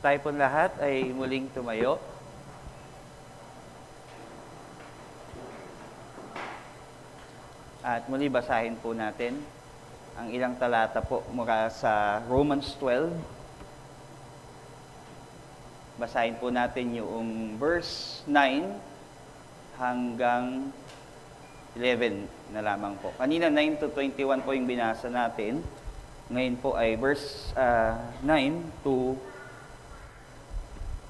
tayo po lahat ay muling tumayo. At muli basahin po natin ang ilang talata po mula sa Romans 12. Basahin po natin yung verse 9 hanggang 11 na lamang po. Kanina 9 to 21 po yung binasa natin. Ngayon po ay verse 9 to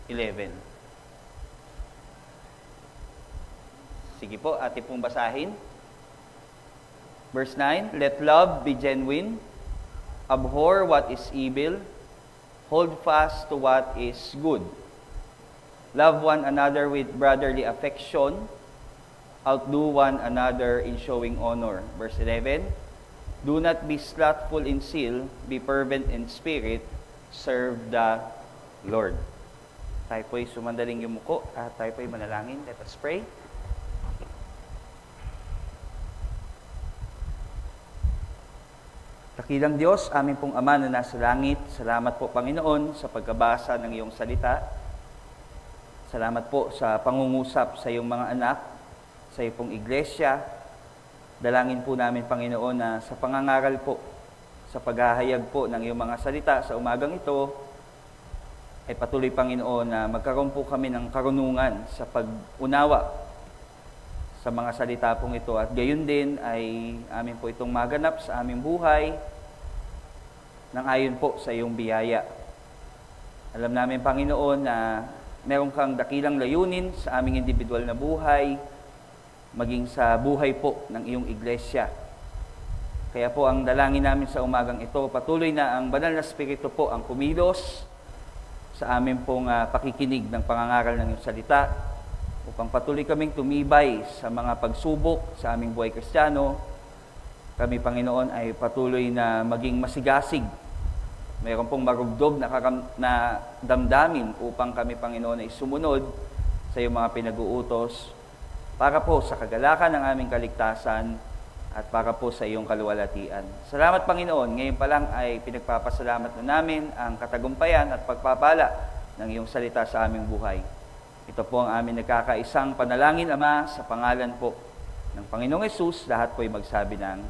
11. Sige po, atin pong basahin. Verse 9, let love be genuine, abhor what is evil, hold fast to what is good. Love one another with brotherly affection, outdo one another in showing honor. Verse 11, do not be slothful in zeal, be fervent in spirit, serve the Lord. Tayo po'y sumandaling yumuko at tayo po'y manalangin. Let us pray. Dakilang Diyos, aming pong Ama na nasa langit, salamat po Panginoon sa pagkabasa ng iyong salita. Salamat po sa pangungusap sa iyong mga anak, sa iyong pong iglesia. Dalangin po namin Panginoon na sa pangangaral po, sa paghahayag po ng iyong mga salita sa umagang ito, ay patuloy Panginoon na magkaroon po kami ng karunungan sa pag-unawa sa mga salita pong ito. At gayon din ay amin po itong maganap sa aming buhay nang ayon po sa iyong biyaya. Alam namin Panginoon na meron kang dakilang layunin sa aming individual na buhay, maging sa buhay po ng iyong iglesia. Kaya po ang dalangin namin sa umagang ito, patuloy na ang Banal na Espiritu po ang kumilos sa amin pong pakikinig ng pangangaral ng iyong salita, upang patuloy kaming tumibay sa mga pagsubok sa aming buhay Kristiyano. Kami, Panginoon, ay patuloy na maging masigasig. Mayroon pong marugdog na damdamin upang kami, Panginoon, ay sumunod sa iyong mga pinag-uutos para po sa kagalakan ng aming kaligtasan at para po sa iyong kaluwalhatian. Salamat, Panginoon. Ngayon pa lang ay pinagpapasalamat na namin ang katagumpayan at pagpapala ng iyong salita sa aming buhay. Ito po ang aming nagkakaisang panalangin, Ama, sa pangalan po ng Panginoong Hesus. Lahat po ay magsabi ng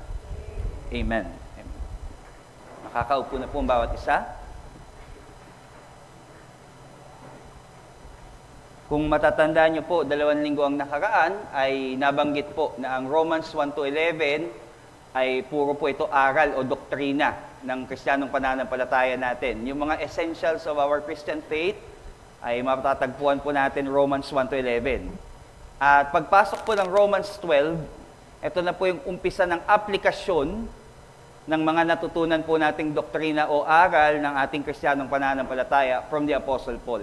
Amen. Amen. Makakaupo na po ang bawat isa. Kung matatandaan niyo po, 2 linggo ang nakaraan, ay nabanggit po na ang Romans 1 to 11 ay puro po ito aral o doktrina ng Kristiyanong pananampalataya natin. Yung mga essentials of our Christian faith, ay matatagpuan po natin Romans 1 to 11. At pagpasok po ng Romans 12, ito na po yung umpisa ng aplikasyon ng mga natutunan po nating doktrina o aral ng ating Kristiyanong pananampalataya from the Apostle Paul.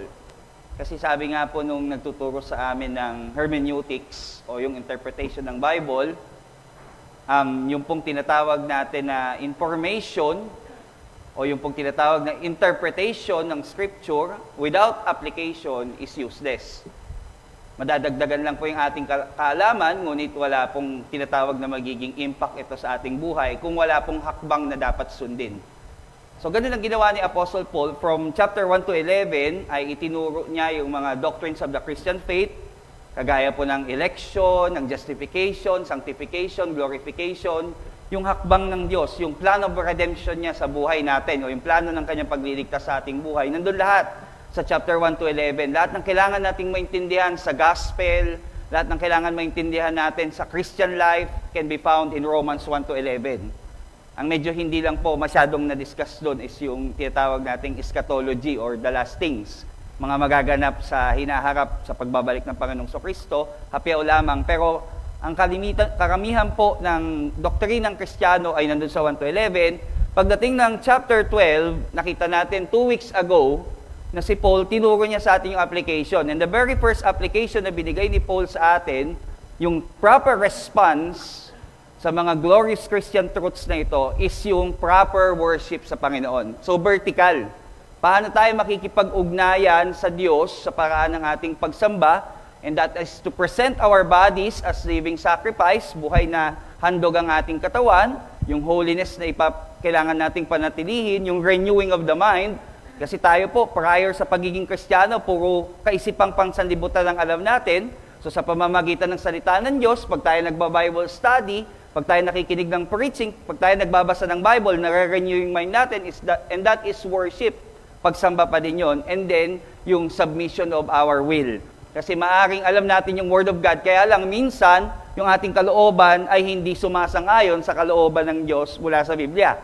Kasi sabi nga po nung nagtuturo sa amin ng hermeneutics o yung interpretation ng Bible, yung pong tinatawag natin na information o yung pong tinatawag na interpretation ng Scripture without application is useless. Madadagdagan lang po yung ating kaalaman, ngunit wala pong tinatawag na magiging impact ito sa ating buhay kung wala pong hakbang na dapat sundin. So, ganun ang ginawa ni Apostle Paul. From chapter 1 to 11, ay itinuro niya yung mga doctrines of the Christian faith, kagaya po ng election, ng justification, sanctification, glorification, yung hakbang ng Diyos, yung plan of redemption niya sa buhay natin, o yung plano ng kanyang pagliligtas sa ating buhay. Nandun lahat sa chapter 1 to 11. Lahat ng kailangan nating maintindihan sa gospel, lahat ng kailangan maintindihan natin sa Christian life can be found in Romans 1 to 11. Ang medyo hindi lang po masyadong na-discuss doon is yung tinatawag nating eschatology or the last things. Mga magaganap sa hinaharap sa pagbabalik ng Panginoong Kristo, hapyaw lamang. Pero ang karamihan po ng doktrinang Kristiyano ay nandun sa 1 to 11. Pagdating ng chapter 12, nakita natin 2 weeks ago na si Paul, tinuro niya sa atin yung application. And the very first application na binigay ni Paul sa atin, yung proper response sa mga glorious Christian truths na ito is yung proper worship sa Panginoon. So vertical. Paano tayo makikipag-ugnayan sa Diyos sa paraan ng ating pagsamba? And that is to present our bodies as living sacrifice, buhay na handog ang ating katawan, yung holiness na kailangan nating panatilihin, yung renewing of the mind, Kasi tayo po, prior sa pagiging Kristiyano, puro kaisipang pangsanlibutan ang alam natin. So sa pamamagitan ng salita ng Diyos, pag tayo nagba-Bible study, pag tayo nakikinig ng preaching, pag tayo nagbabasa ng Bible, nare-renew yung mind natin, and that is worship. Pagsamba pa din yun. And then, yung submission of our will. Kasi maaring alam natin yung Word of God, kaya lang minsan, yung ating kalooban ay hindi sumasang-ayon sa kalooban ng Diyos mula sa Biblia.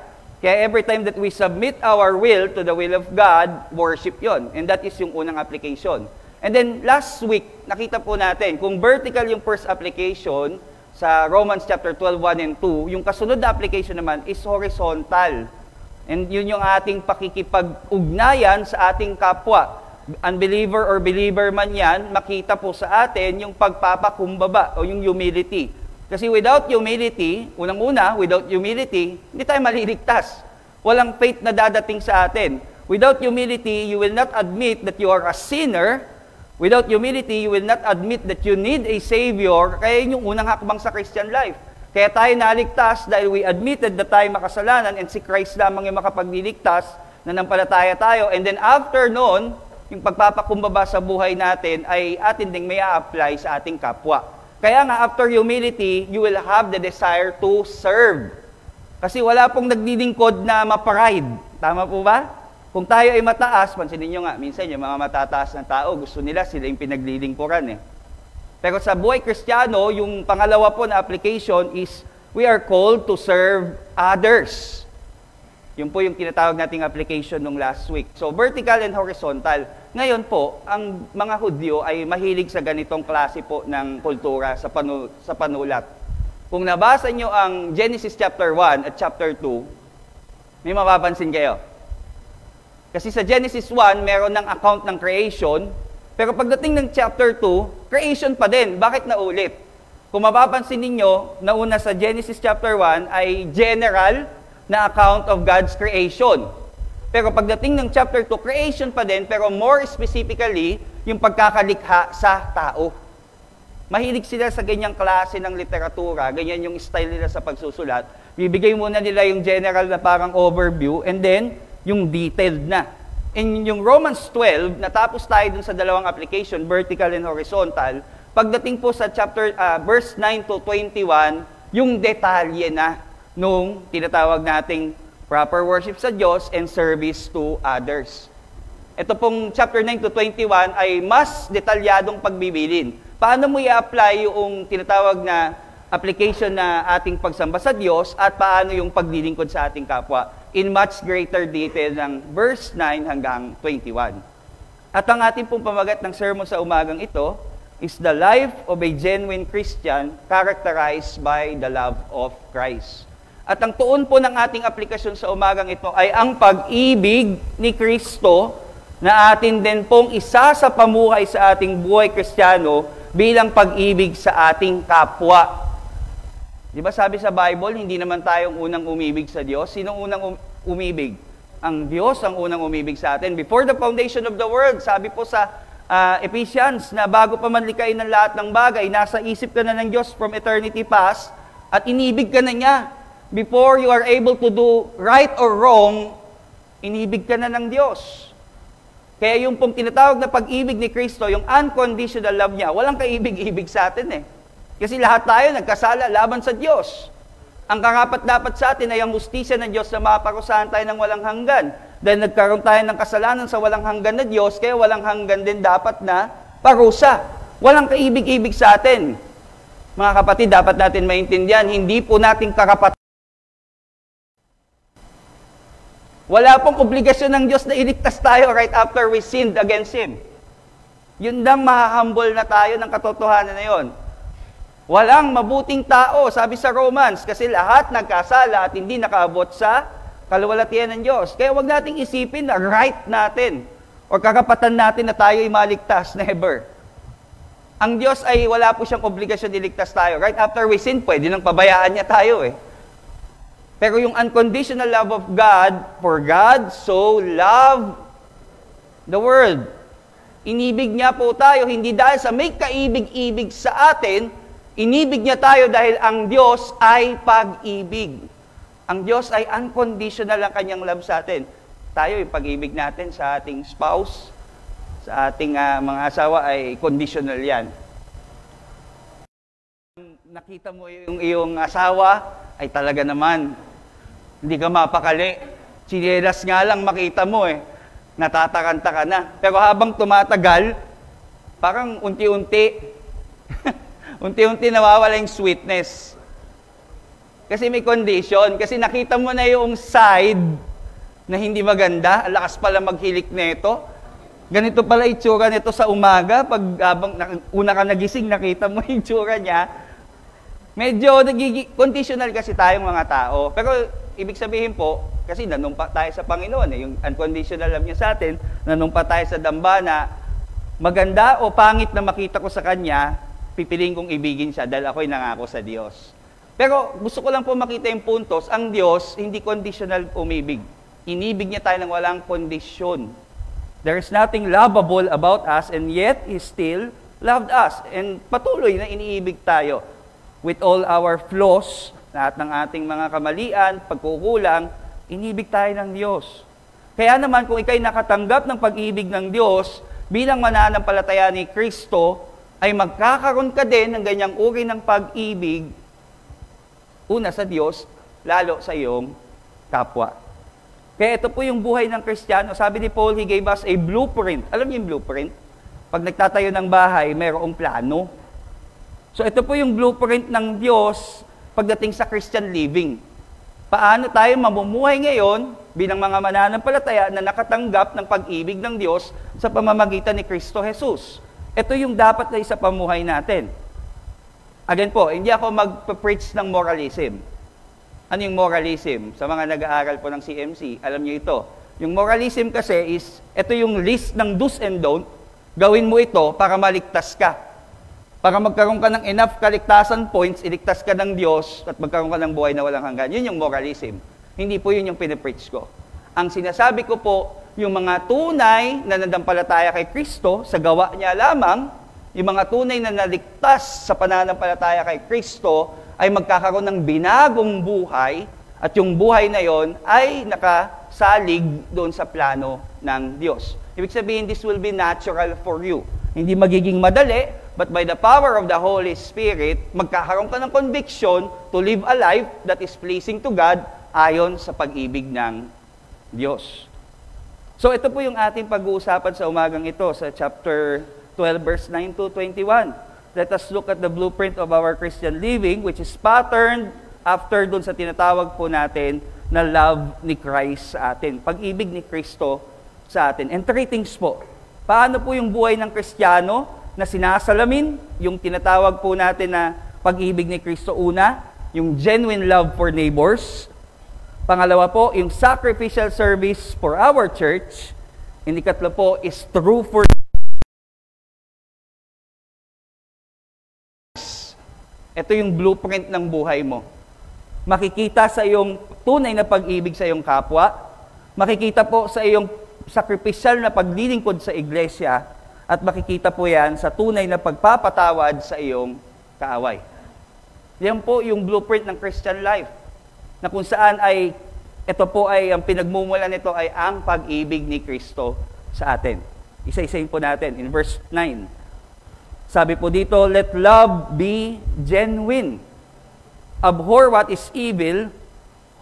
Kaya every time that we submit our will to the will of God, worship yon. And that is yung unang application. And then last week, nakita po natin, kung vertical yung first application sa Romans chapter 12, 1 and 2, yung kasunod na application naman is horizontal. And yun yung ating pakikipag-ugnayan sa ating kapwa. Unbeliever or believer man yan, makita po sa atin yung pagpapakumbaba o yung humility. Kasi without humility, unang-una, without humility, hindi tayo maliligtas. Walang faith na dadating sa atin. Without humility, you will not admit that you are a sinner. Without humility, you will not admit that you need a Savior. Kaya yun yung unang hakbang sa Christian life. Kaya tayo naligtas dahil we admitted na tayo makasalanan and si Christ lamang yung makapagliligtas, nanampalataya tayo. And then after noon, yung pagpapakumbaba sa buhay natin ay atin ding may a-apply sa ating kapwa. Kaya nga, after humility, you will have the desire to serve. Kasi wala pong naglilingkod na ma-pride. Tama po ba? Kung tayo ay mataas, pansinin nyo nga, minsan yung mga matataas na tao, gusto nila sila yung pinaglilingkuran eh. Pero sa buhay Kristiyano, yung pangalawa po na application is, we are called to serve others. Yun po yung tinatawag nating application nung last week. So, vertical and horizontal. Ngayon po, ang mga Hudyo ay mahilig sa ganitong klase po ng kultura sa panulat. Kung nabasa nyo ang Genesis chapter 1 at chapter 2, may mapapansin kayo. Kasi sa Genesis 1, meron ng account ng creation, pero pagdating ng chapter 2, creation pa din. Bakit naulit? Kung mapapansin ninyo, nauna sa Genesis chapter 1 ay general na account of God's creation. Pero pagdating ng chapter 2, creation pa din, pero more specifically, yung pagkakalikha sa tao. Mahilig sila sa ganyang klase ng literatura, ganyan yung style nila sa pagsusulat. Bibigay muna nila yung general na parang overview, and then yung detailed na. And yung Romans 12, natapos tayo dun sa dalawang application, vertical and horizontal. Pagdating po sa chapter verse 9 to 21, yung detalye na nung tinatawag nating proper worship sa Diyos and service to others. Ito pong chapter 9 to 21 ay mas detalyadong pagbibilin. Paano mo i-apply yung tinatawag na application na ating pagsamba sa Diyos at paano yung paglilingkod sa ating kapwa in much greater detail ng verse 9 hanggang 21. At ang ating pong pamagat ng sermon sa umagang ito is the life of a genuine Christian characterized by the love of Christ. At ang tuon po ng ating aplikasyon sa umagang ito ay ang pag-ibig ni Kristo na atin din pong isa sa pamuhay sa ating buhay Kristiyano bilang pag-ibig sa ating kapwa. Di ba sabi sa Bible, hindi naman tayong unang umibig sa Diyos. Sinong unang umibig? Ang Diyos ang unang umibig sa atin. Before the foundation of the world, sabi po sa Ephesians na bago pa man likain ng lahat ng bagay, nasa isip ka na ng Diyos from eternity past at inibig ka na niya. Before you are able to do right or wrong, inibig ka na ng Diyos. Kaya yung pong tinatawag na pag-ibig ni Kristo, yung unconditional love niya, walang kaibig-ibig sa atin eh. Kasi lahat tayo nagkasala laban sa Diyos. Ang karapat-dapat sa atin ay ang hustisya ng Diyos na maparusahan tayo ng walang hanggan. Dahil nagkaroon tayo ng kasalanan sa walang hanggan na Diyos, kaya walang hanggan din dapat na parusa. Walang kaibig-ibig sa atin. Mga kapatid, dapat natin maintindihan, hindi po natin karapatan. Wala pong obligasyon ng Diyos na iligtas tayo right after we sinned against Him. Yun lang mahahumble na tayo ng katotohanan na yun. Walang mabuting tao, sabi sa Romans, kasi lahat nagkasala at hindi nakaabot sa kaluwalhatian ng Diyos. Kaya wag nating isipin na right natin o karapatan natin na tayo ay maligtas. Never. Ang Diyos ay wala po siyang obligasyon iligtas tayo. Right after we sin, pwede nang pabayaan niya tayo eh. Pero yung unconditional love of God, for God so loved the world. Inibig niya po tayo, hindi dahil sa may kaibig-ibig sa atin, inibig niya tayo dahil ang Diyos ay pag-ibig. Ang Diyos ay unconditional ang kanyang love sa atin. tayo, yung pag-ibig natin sa ating spouse, sa ating mga asawa ay conditional yan. Nakita mo yung iyong asawa, ay talaga naman, hindi ka mapakali. Sinelas nga lang makita mo natataranta ka na. Pero habang tumatagal, parang unti-unti, unti-unti nawawala yung sweetness. Kasi may condition, kasi nakita mo na yung side na hindi maganda, ang lakas pala maghilik nito. Ganito pala itsura nito sa umaga, pag una ka nagising, nakita mo yung itsura niya. Medyo conditional kasi tayong mga tao. Pero ibig sabihin po, kasi nanumpa tayo sa Panginoon, yung unconditional love niya sa atin, nanumpa tayo sa dambana, maganda o pangit na makita ko sa Kanya, pipiliin kong ibigin siya dahil ako'y nangako sa Diyos. Pero gusto ko lang po makita yung puntos, ang Diyos hindi conditional umibig. Inibig niya tayo ng walang kondisyon. There is nothing lovable about us and yet He still loved us. And patuloy na iniibig tayo. With all our flaws, lahat ng ating mga kamalian, pagkukulang, inibig tayo ng Diyos. Kaya naman kung ikaw'y nakatanggap ng pag-ibig ng Diyos, bilang mananampalataya ni Kristo, ay magkakaroon ka din ng ganyang uri ng pag-ibig, una sa Diyos, lalo sa iyong kapwa. Kaya ito po yung buhay ng Kristiyano. Sabi ni Paul, he gave us a blueprint. Alam niyo yung blueprint? Pag nagtatayo ng bahay, mayroong plano. So ito po yung blueprint ng Diyos pagdating sa Christian living. Paano tayo mamumuhay ngayon bilang mga mananampalataya na nakatanggap ng pag-ibig ng Diyos sa pamamagitan ni Kristo Jesus. Ito yung dapat na isa pamuhay natin. Again po, hindi ako magpa-preach ng moralism. Ano yung moralism? Sa mga nag-aaral po ng CMC, alam niyo ito. Yung moralism kasi is, ito yung list ng do's and don't. Gawin mo ito para maligtas ka. Para magkaroon ka ng enough kaligtasan points, iligtas ka ng Diyos at magkaroon ka ng buhay na walang hanggan. Yun yung moralism. Hindi po yun yung pinipreach ko. Ang sinasabi ko po, yung mga tunay na nanampalataya kay Kristo, sa gawa niya lamang, yung mga tunay na naligtas sa pananampalataya kay Kristo, ay magkakaroon ng binagong buhay, at yung buhay na yon ay nakasalig doon sa plano ng Diyos. Ibig sabihin, this will be natural for you. Hindi magiging madali, but by the power of the Holy Spirit, magkakaroon ka ng conviction to live a life that is pleasing to God ayon sa pag-ibig ng Diyos. So ito po yung ating pag-uusapan sa umagang ito, sa chapter 12, verse 9 to 21. Let us look at the blueprint of our Christian living, which is patterned after dun sa tinatawag po natin na love ni Christ sa atin. Pag-ibig ni Kristo sa atin. And three things po. Paano po yung buhay ng Kristiyano na sinasalamin, yung tinatawag po natin na pag-ibig ni Kristo una, yung genuine love for neighbors. Pangalawa po, yung sacrificial service for our church. And ikatlo po is true for ito yung blueprint ng buhay mo. Makikita sa iyong tunay na pag-ibig sa iyong kapwa, makikita po sa iyong sacrificial na paglilingkod sa iglesia, at makikita po yan sa tunay na pagpapatawad sa iyong kaaway. Yan po yung blueprint ng Christian life, na kung saan ay, ito po ay, ang pinagmumulan nito ay ang pag-ibig ni Kristo sa atin. Isa-isayin po natin in verse 9. Sabi po dito, let love be genuine. Abhor what is evil,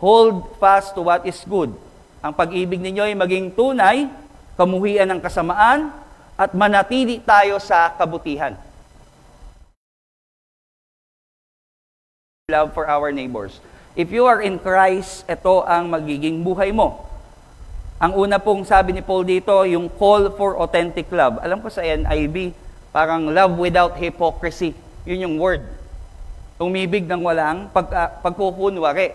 hold fast to what is good. Ang pag-ibig ninyo ay maging tunay, kamuhian ng kasamaan, at manatili tayo sa kabutihan. Love for our neighbors. If you are in Christ, ito ang magiging buhay mo. Ang una pong sabi ni Paul dito, yung call for authentic love. Alam ko sa NIV, parang love without hypocrisy. Yun yung word. Umibig ng walang pagkukunwari.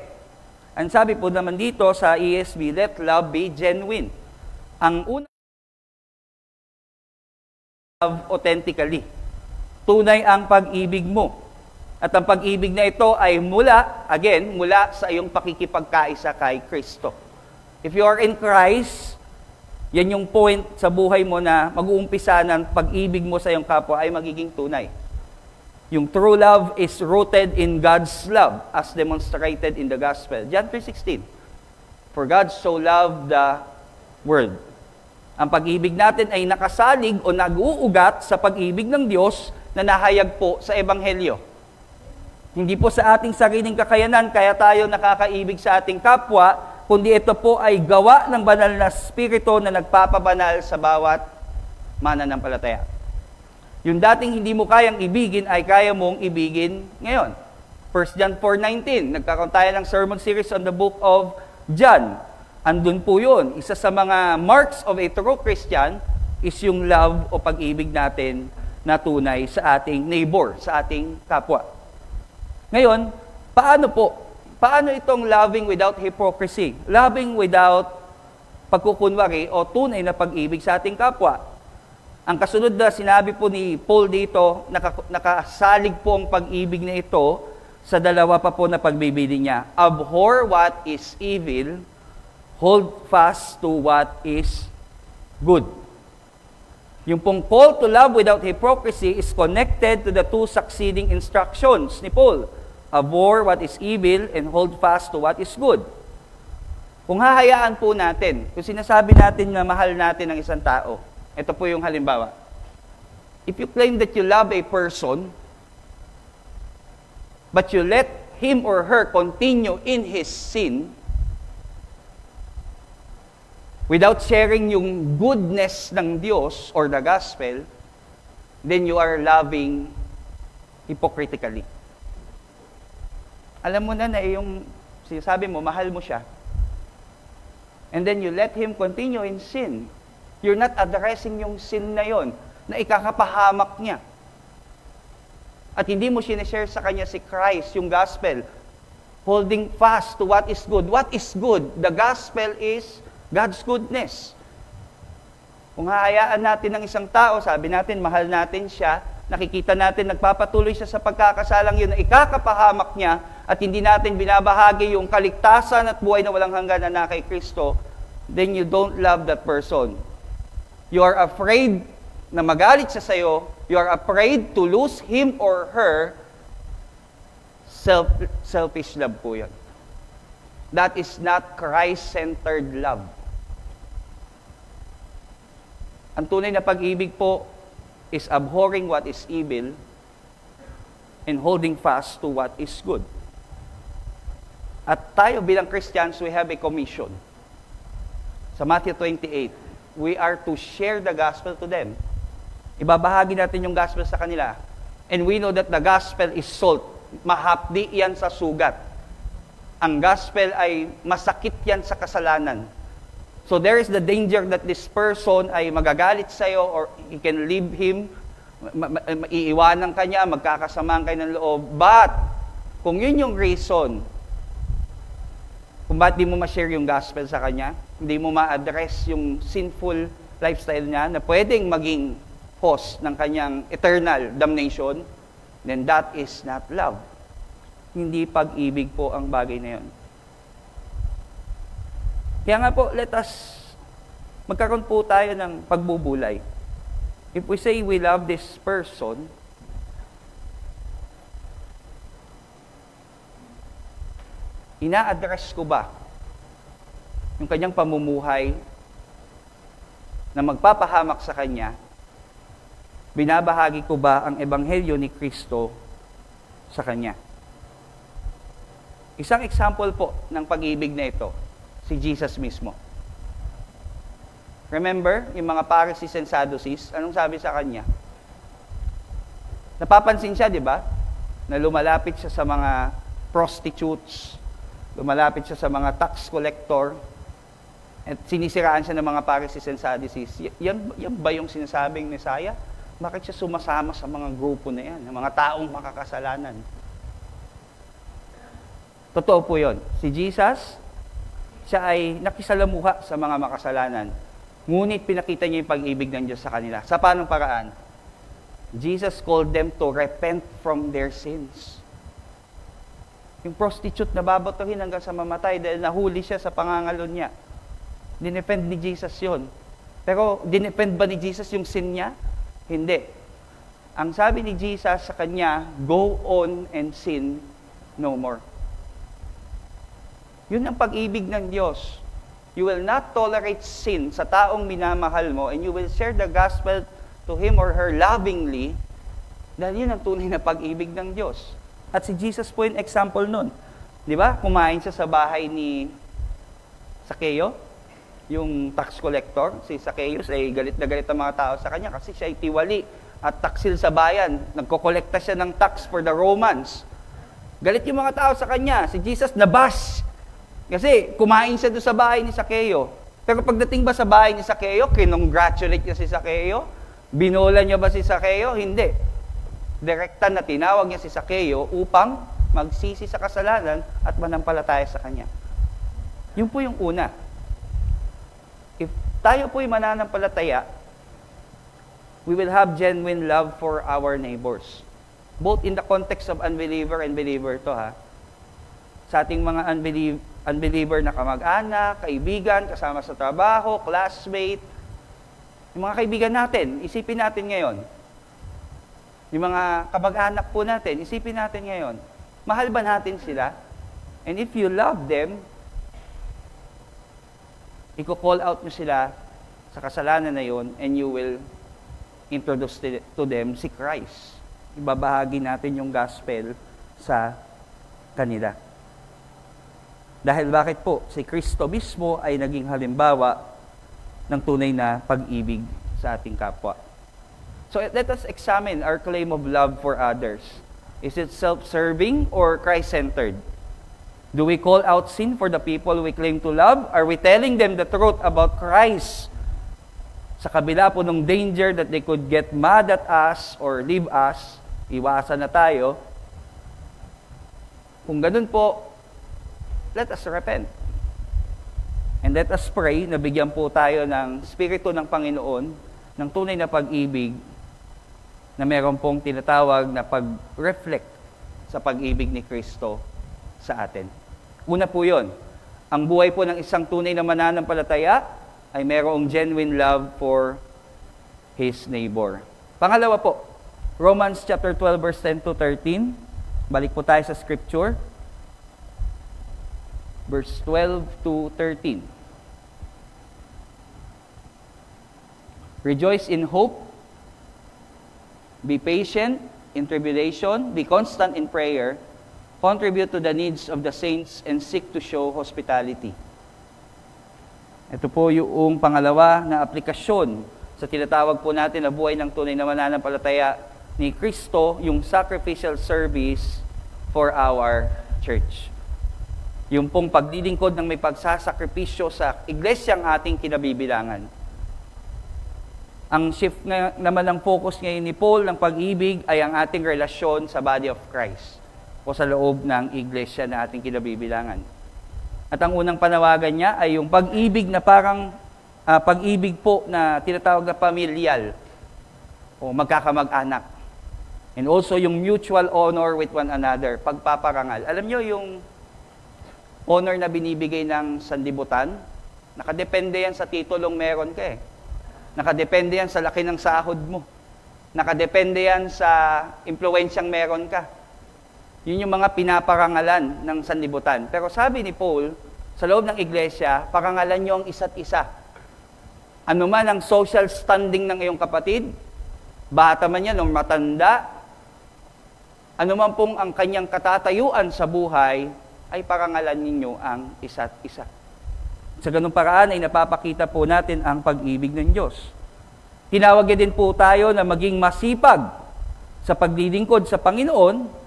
Ang sabi po naman dito sa ESV, let love be genuine. Ang una, love authentically. Tunay ang pag-ibig mo. At ang pag-ibig na ito ay mula sa iyong pakikipagkaisa kay Kristo. If you are in Christ, yan yung point sa buhay mo na mag-uumpisa ng pag-ibig mo sa iyong kapwa ay magiging tunay. Yung true love is rooted in God's love as demonstrated in the gospel. John 3:16. For God so loved the world. Ang pag-ibig natin ay nakasalig o nag-uugat sa pag-ibig ng Diyos na nahayag po sa Ebanghelyo. Hindi po sa ating sariling kakayanan kaya tayo nakakaibig sa ating kapwa, kundi ito po ay gawa ng banal na Espiritu na nagpapabanal sa bawat mananampalataya. Yung dating hindi mo kayang ibigin ay kaya mong ibigin ngayon. 1 John 4:19, nagkakaroon tayo ng sermon series on the book of John. Andun po yun. Isa sa mga marks of a true Christian is yung love o pag-ibig natin na tunay sa ating neighbor, sa ating kapwa. Ngayon, paano po? Paano itong loving without hypocrisy? Loving without pagkukunwari o tunay na pag-ibig sa ating kapwa. Ang kasunod na sinabi po ni Paul dito, nakasalig po ang pag-ibig na ito sa dalawa pa po na pagbibili niya. Abhor what is evil, hold fast to what is good. Yung pong call to love without hypocrisy is connected to the two succeeding instructions ni Paul. Abhor what is evil and hold fast to what is good. Kung hahayaan po natin, kung sinasabi natin na mahal natin ang isang tao, ito po yung halimbawa. If you claim that you love a person, but you let him or her continue in his sin, without sharing yung goodness ng Diyos or the gospel, then you are loving hypocritically. Alam mo na yung sinasabi mo, mahal mo siya. And then you let him continue in sin. You're not addressing yung sin na yon na ikakapahamak niya. At hindi mo sinishare sa kanya si Christ, yung gospel. Holding fast to what is good. What is good? The gospel is God's goodness. Kung hahayaan natin ng isang tao, sabi natin, mahal natin siya, nakikita natin, nagpapatuloy siya sa pagkakasalang yun na ikakapahamak niya at hindi natin binabahagi yung kaligtasan at buhay na walang hanggan na kay Kristo, then you don't love that person. You are afraid na magalit siya sa'yo, you are afraid to lose him or her, selfish love po yun. That is not Christ-centered love. Ang tunay na pag-ibig po is abhorring what is evil and holding fast to what is good. At tayo bilang Christians, we have a commission. Sa Matthew 28, we are to share the gospel to them. Ibabahagi natin yung gospel sa kanila. And we know that the gospel is salt. Mahapdi yan sa sugat. Ang gospel ay masakit yan sa kasalanan. So there is the danger that this person ay magagalit sa'yo or you can leave him, iiwanan ka niya, magkakasamaan kayo ng loob. But, kung yun yung reason, kung ba't di mo ma-share yung gospel sa kanya, hindi mo ma-address yung sinful lifestyle niya na pwedeng maging cause ng kanyang eternal damnation, then that is not love. Hindi pag-ibig po ang bagay na yun. Kaya nga po, magkaroon po tayo ng pagbubulay. If we say we love this person, ina-address ko ba yung kanyang pamumuhay na magpapahamak sa kanya? Binabahagi ko ba ang ebanghelyo ni Kristo sa kanya? Isang example po ng pag-ibig na ito, si Jesus mismo. Remember, yung mga Pharisees and Sadducees, anong sabi sa kanya? Napapansin siya, di ba? Na lumalapit siya sa mga prostitutes, lumalapit siya sa mga tax collector, at sinisiraan siya ng mga Pharisees and Sadducees. Yan ba yung sinasabing Messiah? Bakit siya sumasama sa mga grupo na yan, ng mga taong makakasalanan? Totoo po yun. Si Jesus, siya ay nakisalamuha sa mga makasalanan. Ngunit pinakita niya yung pag-ibig ng Diyos sa kanila. Sa paanong paraan? Jesus called them to repent from their sins. Yung prostitute na babatuhin hanggang sa mamatay dahil nahuli siya sa pangangalon niya. Dinefend ni Jesus yun. Pero dinefend ba ni Jesus yung sin niya? Hindi. Ang sabi ni Jesus sa kanya, go on and sin no more. Yun ang pag-ibig ng Diyos. you will not tolerate sin sa taong minamahal mo, and you will share the gospel to him or her lovingly, dahil yun ang tunay na pag-ibig ng Diyos. At si Jesus po yung example nun. Di ba? Kumain siya sa bahay ni Zaccheo, yung tax collector. Si Zacchaeus ay galit na galit ang mga tao sa kanya kasi siya ay tiwali at taksil sa bayan. Nagkokolekta siya ng tax for the Romans. Galit yung mga tao sa kanya. Si Jesus nabash. Kasi kumain siya doon sa bahay ni Zaccheo. Pero pagdating ba sa bahay ni Zaccheo, kinongratulate niya si Zaccheo? Binola niya ba si Zaccheo? Hindi. Direkta na tinawag niya si Zaccheo upang magsisi sa kasalanan at manampalataya sa kanya. Yun po yung una. If tayo po'y mananampalataya, we will have genuine love for our neighbors. Both in the context of unbeliever and believer to ha. Sa ating mga unbeliever na kamag-anak, kaibigan, kasama sa trabaho, classmate, yung mga kaibigan natin, isipin natin ngayon. Yung mga kamag-anak po natin, isipin natin ngayon. Mahal ba natin sila? And if you love them, i-call out mo sila sa kasalanan na yun, and you will introduce to them si Christ. Ibabahagi natin yung gospel sa kanila. Dahil bakit po? Si Kristo mismo ay naging halimbawa ng tunay na pag-ibig sa ating kapwa. So let us examine our claim of love for others. Is it self-serving or Christ-centered? Do we call out sin for the people we claim to love? Are we telling them the truth about Christ? Sa kabila po ng danger that they could get mad at us or leave us, iwasan na tayo. Kung ganun po, let us repent. And let us pray na bigyan po tayo ng Espiritu ng Panginoon, ng tunay na pag-ibig, na meron pong tinatawag na pag-reflect sa pag-ibig ni Kristo sa atin. Una po yun, ang buhay po ng isang tunay na mananampalataya ay merong genuine love for his neighbor. Pangalawa po, Romans chapter 12 verse 10 to 13. Balik po tayo sa scripture. Verse 12 to 13. Rejoice in hope. Be patient in tribulation. Be constant in prayer. Contribute to the needs of the saints and seek to show hospitality. Ito po yung pangalawa na aplikasyon sa tinatawag po natin na buhay ng tunay na mananampalataya ni Kristo, yung sacrificial service for our church. Yung pong paglilingkod ng may pagsasakripisyo sa iglesyang ating kinabibilangan. Ang shift naman ng focus ngayon ni Paul ng pag-ibig ay ang ating relasyon sa body of Christ o sa loob ng iglesia na ating kinabibilangan. At ang unang panawagan niya ay yung pag-ibig na parang pag-ibig po na tinatawag na pamilyal o magkakamag-anak. And also yung mutual honor with one another, pagpaparangal. Alam nyo yung honor na binibigay ng sanlibutan, nakadepende yan sa titulong meron ka eh. Nakadepende yan sa laki ng sahod mo. Nakadepende yan sa impluensyang meron ka. Yun yung mga pinaparangalan ng sanlibutan. Pero sabi ni Paul, sa loob ng iglesia, parangalan nyo ang isa't isa. Ano man ang social standing ng iyong kapatid, bata man yan o matanda, ano man pong ang kanyang katatayuan sa buhay, ay parangalan ninyo ang isa't isa. Sa ganung paraan ay napapakita po natin ang pag-ibig ng Diyos. Tinawag din po tayo na maging masipag sa paglilingkod sa Panginoon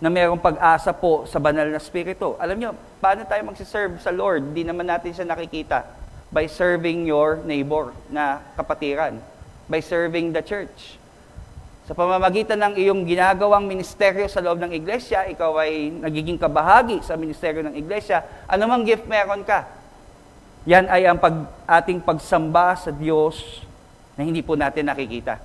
na mayroong pag-asa po sa banal na Espiritu. Alam nyo, paano tayo magsiserve sa Lord? Di naman natin siya nakikita. By serving your neighbor na kapatiran. By serving the church. Sa pamamagitan ng iyong ginagawang ministeryo sa loob ng iglesia, ikaw ay nagiging kabahagi sa ministeryo ng iglesia, anumang gift meron ka. Yan ay ang ating pagsamba sa Diyos na hindi po natin nakikita.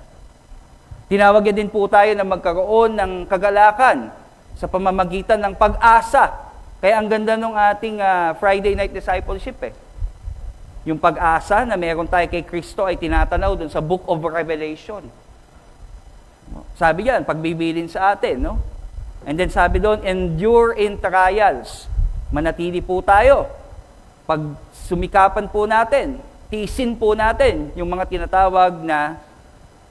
Tinawag din po tayo na magkaroon ng kagalakan sa pamamagitan ng pag-asa. Kaya ang ganda ng ating Friday night discipleship eh. Yung pag-asa na meron tayo kay Kristo ay tinatanaw dun sa Book of Revelation. Sabi yan, pagbibilin sa atin, no? And then sabi doon, endure in trials. Manatili po tayo pagsumikapan po natin, tiisin po natin yung mga tinatawag na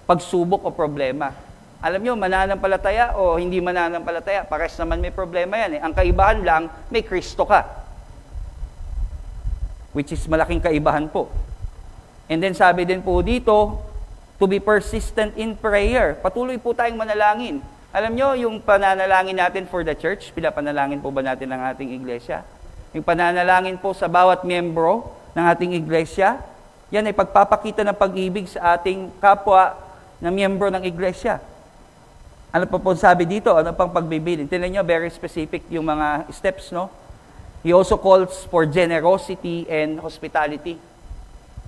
pagsubok o problema. Alam nyo, mananampalataya o hindi mananampalataya, pares naman may problema yan. Ang kaibahan lang, may Kristo ka. Which is malaking kaibahan po. And then sabi din po dito, to be persistent in prayer. Patuloy po tayong manalangin. Alam nyo, yung pananalangin natin for the church, pinapanalangin po ba natin ng ating iglesia? Yung pananalangin po sa bawat miyembro ng ating iglesia, yan ay pagpapakita ng pag-ibig sa ating kapwa na miyembro ng iglesia. Ano pa po sabi dito? Ano pang pagbibilin? Tingnan nyo, very specific yung mga steps, no? He also calls for generosity and hospitality.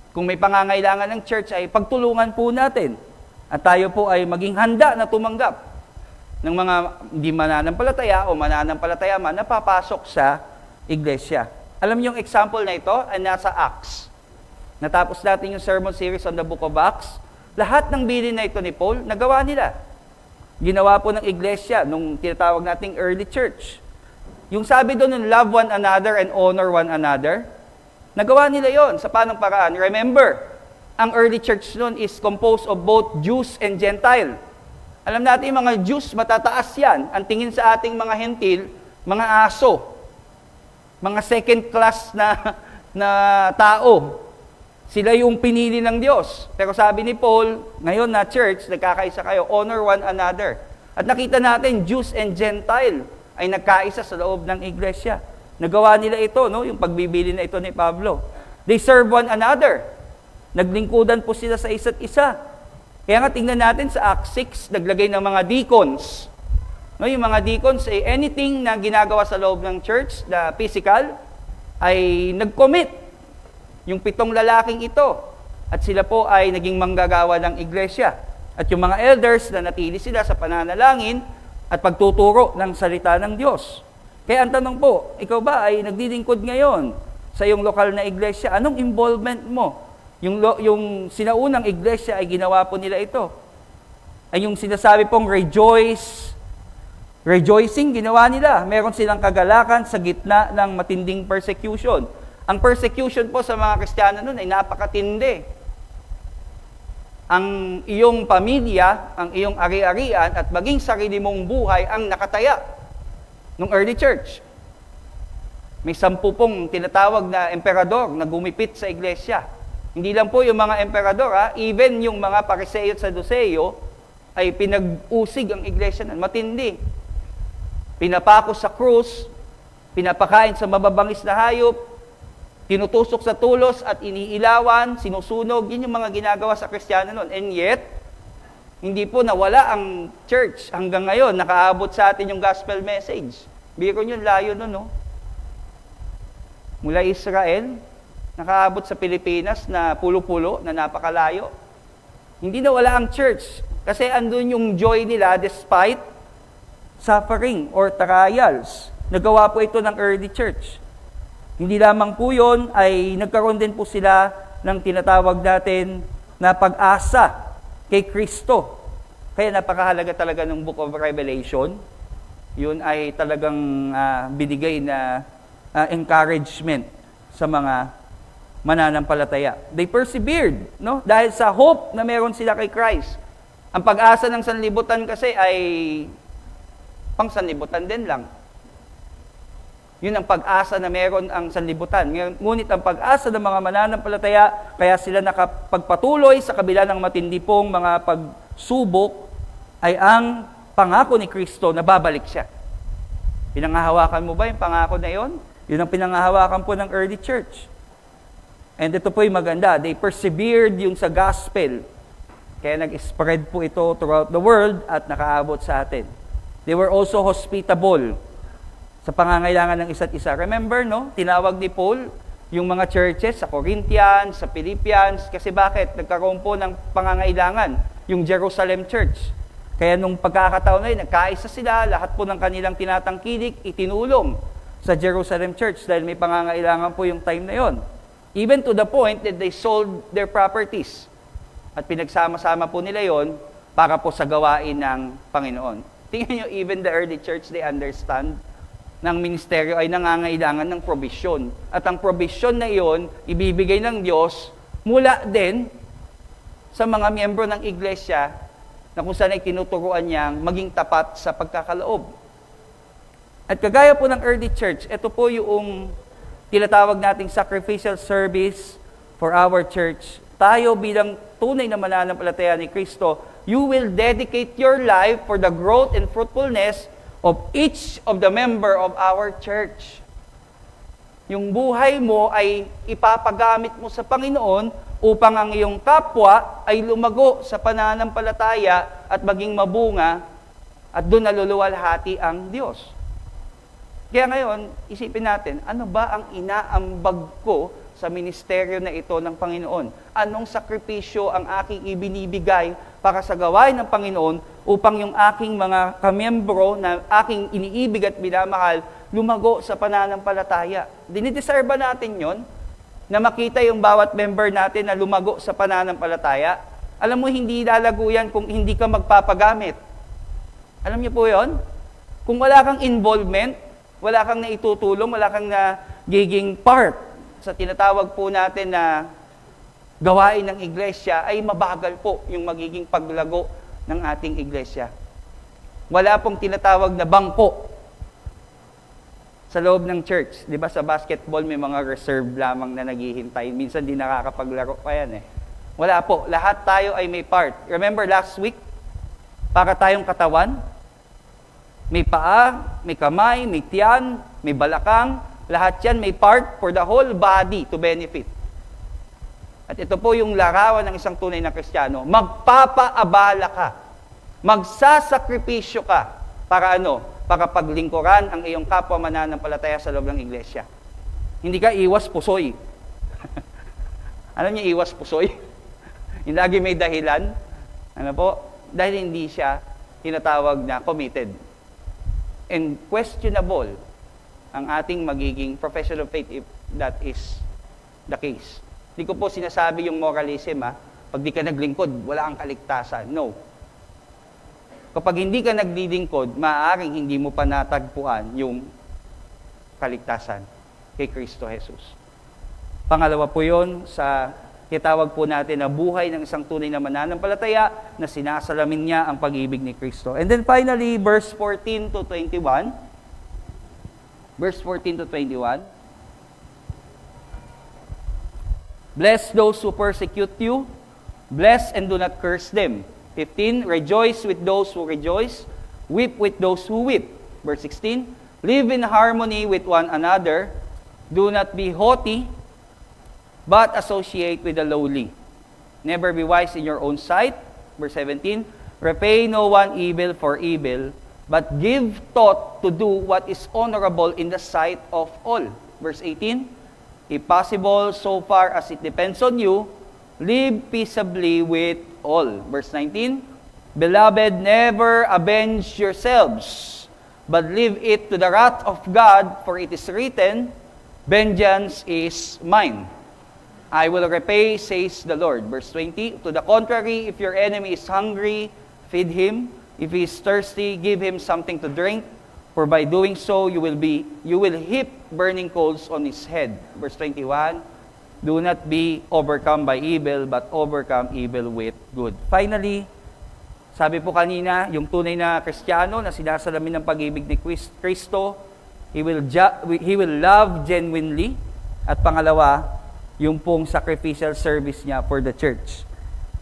Kung may pangangailangan ng church, ay pagtulungan po natin. At tayo po ay maging handa na tumanggap ng mga hindi mananampalataya o mananampalataya man na papasok sa iglesia. Alam niyo yung example na ito ay nasa Acts. Natapos natin yung sermon series on the book of Acts. Lahat ng bilin na ito ni Paul, nagawa nila. Ginawa po ng iglesia nung tinatawag nating early church. Yung sabi doon ng love one another and honor one another, nagawa nila yon sa panong paraan. Remember, ang early church noon is composed of both Jews and Gentile. Alam natin yung mga Jews, matataas yan. Ang tingin sa ating mga hentil, mga aso. Mga second class na tao. Sila yung pinili ng Diyos. Pero sabi ni Paul, ngayon na church, nagkakaisa kayo, honor one another. At nakita natin, Jews and Gentile ay nagkaisa sa loob ng iglesia. Nagawa nila ito, no? Yung pagbibili na ito ni Pablo. They serve one another. Naglingkudan po sila sa isa't isa. Kaya nga tingnan natin sa Acts 6, naglagay ng mga deacons. No, yung mga deacons, anything na ginagawa sa loob ng church, na physical, ay nag-commit. Yung 7 lalaking ito. At sila po ay naging manggagawa ng iglesia. At yung mga elders na natili sila sa pananalangin at pagtuturo ng salita ng Diyos. Kaya ang tanong po, ikaw ba ay nagdilingkod ngayon sa iyong lokal na iglesia? Anong involvement mo? Yung sinaunang iglesia ay ginawa po nila ito. Ay yung sinasabi pong rejoicing, ginawa nila. Meron silang kagalakan sa gitna ng matinding persecution. Ang persecution po sa mga Kristiyano noon ay napakatindi. Ang iyong pamilya, ang iyong ari-arian, at maging sarili mong buhay ang nakataya ng early church. May 10 pong tinatawag na emperador na gumipit sa iglesia. Hindi lang po yung mga emperador, even yung mga Pariseo at Saduceo ay pinag-usig ang iglesia nun. Matindi. Pinapako sa krus, pinapakain sa mababangis na hayop, tinutusok sa tulos at iniilawan, sinusunog. Yun yung mga ginagawa sa Kristiyano noon. And yet, hindi po nawala ang church. Hanggang ngayon, nakaabot sa atin yung gospel message. Biro nyo, layo nun, no? Mula Israel, nakaabot sa Pilipinas na pulo-pulo, na napakalayo. Hindi nawala ang church. Kasi andun yung joy nila despite suffering or trials. Nagawa po ito ng early church. Hindi lamang po yun, ay nagkaroon din po sila ng tinatawag natin na pag-asa kay Kristo. Kaya napakahalaga talaga ng Book of Revelation. Yun ay talagang binigay na encouragement sa mga mananampalataya. They persevered, no? Dahil sa hope na meron sila kay Christ. Ang pag-asa ng sanlibutan kasi ay pang sanlibutan din lang. Yun ang pag-asa na meron ang sanlibutan. Ngunit ang pag-asa ng mga mananampalataya, kaya sila nakapagpatuloy sa kabila ng matindi pong mga pagsubok, ay ang pangako ni Kristo na babalik siya. Pinangahawakan mo ba yung pangako na yon? Yun ang pinangahawakan po ng early church. And ito po yung maganda. They persevered yung sa gospel. Kaya nag-spread po ito throughout the world at nakaabot sa atin. They were also hospitable sa pangangailangan ng isa't isa. Remember, no? Tinawag ni Paul yung mga churches sa Corinthians, sa Philippians, kasi bakit? Nagkaroon po ng pangangailangan yung Jerusalem church. Kaya nung pagkakataon na yun, nagkaisa sila, lahat po ng kanilang tinatangkilik, itinulong sa Jerusalem church dahil may pangangailangan po yung time na yon. Even to the point that they sold their properties. At pinagsama-sama po nila yon para po sa gawain ng Panginoon. Tingnan nyo, even the early church, they understand ng ministeryo ay nangangailangan ng probisyon. At ang probisyon na iyon, ibibigay ng Diyos mula din sa mga miyembro ng iglesia na kung saan ay tinuturuan niyang maging tapat sa pagkakaloob. At kagaya po ng early church, ito po yung tinatawag nating sacrificial service for our church. Tayo bilang tunay na mananampalataya ni Kristo, you will dedicate your life for the growth and fruitfulness of each of the member of our church. Yung buhay mo ay ipapagamit mo sa Panginoon upang ang iyong kapwa ay lumago sa pananampalataya at maging mabunga at doon naluluwalhati ang Diyos. Kaya ngayon, isipin natin, ano ba ang inaambag ko sa ministeryo na ito ng Panginoon? Anong sakripisyo ang aking ibinibigay para sa gawain ng Panginoon upang yung aking mga kamiyembro na aking iniibig at minamahal lumago sa pananampalataya? Dinidesire ba natin yon? Na makita yung bawat member natin na lumago sa pananampalataya? Alam mo, hindi lalago yan kung hindi ka magpapagamit. Alam niyo po yon? Kung wala kang involvement, wala kang naitutulong, wala kang nagiging part sa tinatawag po natin na gawain ng iglesia, ay mabagal po yung magiging paglago ng ating iglesia. Wala pong tinatawag na bangko sa loob ng church. Di ba sa basketball may mga reserve lamang na naghihintay. Minsan di nakakapaglaro pa yan eh. Wala po. Lahat tayo ay may part. Remember last week? Para tayong katawan. May paa, may kamay, may tiyan, may balakang. Lahat yan may part for the whole body to benefit. At ito po yung larawan ng isang tunay na Kristiyano. Magpapaabala ka. Magsasakripisyo ka. Para ano? Para paglingkuran ang iyong kapwa mananampalataya sa loob ng iglesia. Hindi ka iwas pusoy. Alam niyo iwas pusoy? Yung lagi may dahilan. Ano po? Dahil hindi siya tinatawag na committed. And questionable ang ating magiging profession of faith if that is the case. Hindi ko po sinasabi yung moralism, pag di ka naglingkod, wala kang kaligtasan. No. Kapag hindi ka naglilingkod, maaaring hindi mo pa natagpuan yung kaligtasan kay Kristo Jesus. Pangalawa po yun sa kitawag po natin na buhay ng isang tunay na mananampalataya na sinasalamin niya ang pag-ibig ni Kristo. And then finally, verse 14 to 21. Verse 14 to 21. Bless those who persecute you. Bless and do not curse them. 15. Rejoice with those who rejoice. Weep with those who weep. Verse 16. Live in harmony with one another. Do not be haughty, but associate with the lowly. Never be wise in your own sight. Verse 17. Repay no one evil for evil, but give thought to do what is honorable in the sight of all. Verse 18. If possible, so far as it depends on you, live peaceably with all. Verse 19. Beloved, never avenge yourselves, but leave it to the wrath of God, for it is written, vengeance is mine. I will repay, says the Lord. Verse 20. To the contrary, if your enemy is hungry, feed him. If he is thirsty, give him something to drink. For by doing so, you will heap burning coals on his head. Verse 21. Do not be overcome by evil, but overcome evil with good. Finally, sabi po kanina, yung tunay na Kristiyano na sinasalamin ng pag-ibig ni Kristo, he will love genuinely. At pangalawa, yung pong sacrificial service niya for the church.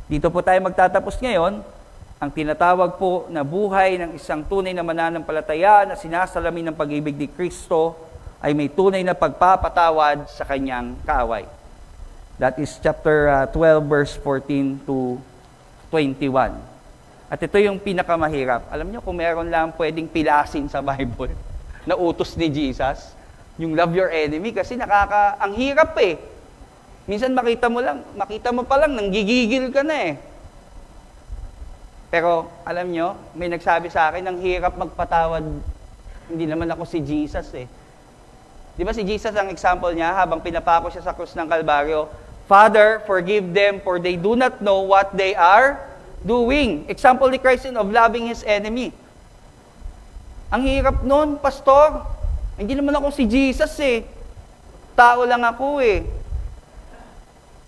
Dito po tayo magtatapos ngayon. Ang tinatawag po na buhay ng isang tunay na mananampalataya na sinasalamin ng pag-ibig ni Kristo ay may tunay na pagpapatawad sa kanyang kaaway. That is chapter 12 verse 14 to 21. At ito yung pinakamahirap. Alam niyo kung meron lang pwedeng pilasin sa Bible na utos ni Jesus, yung love your enemy kasi ang hirap eh. Minsan makita mo pa lang nanggigigil ka na eh. Pero, alam nyo, may nagsabi sa akin, ang hirap magpatawad. Hindi naman ako si Jesus eh. Di ba si Jesus, ang example niya, habang pinapako siya sa krus ng Kalbaryo, Father, forgive them, for they do not know what they are doing. Example ni Christ of loving His enemy. Ang hirap nun, pastor. Hindi naman ako si Jesus eh. Tao lang ako eh.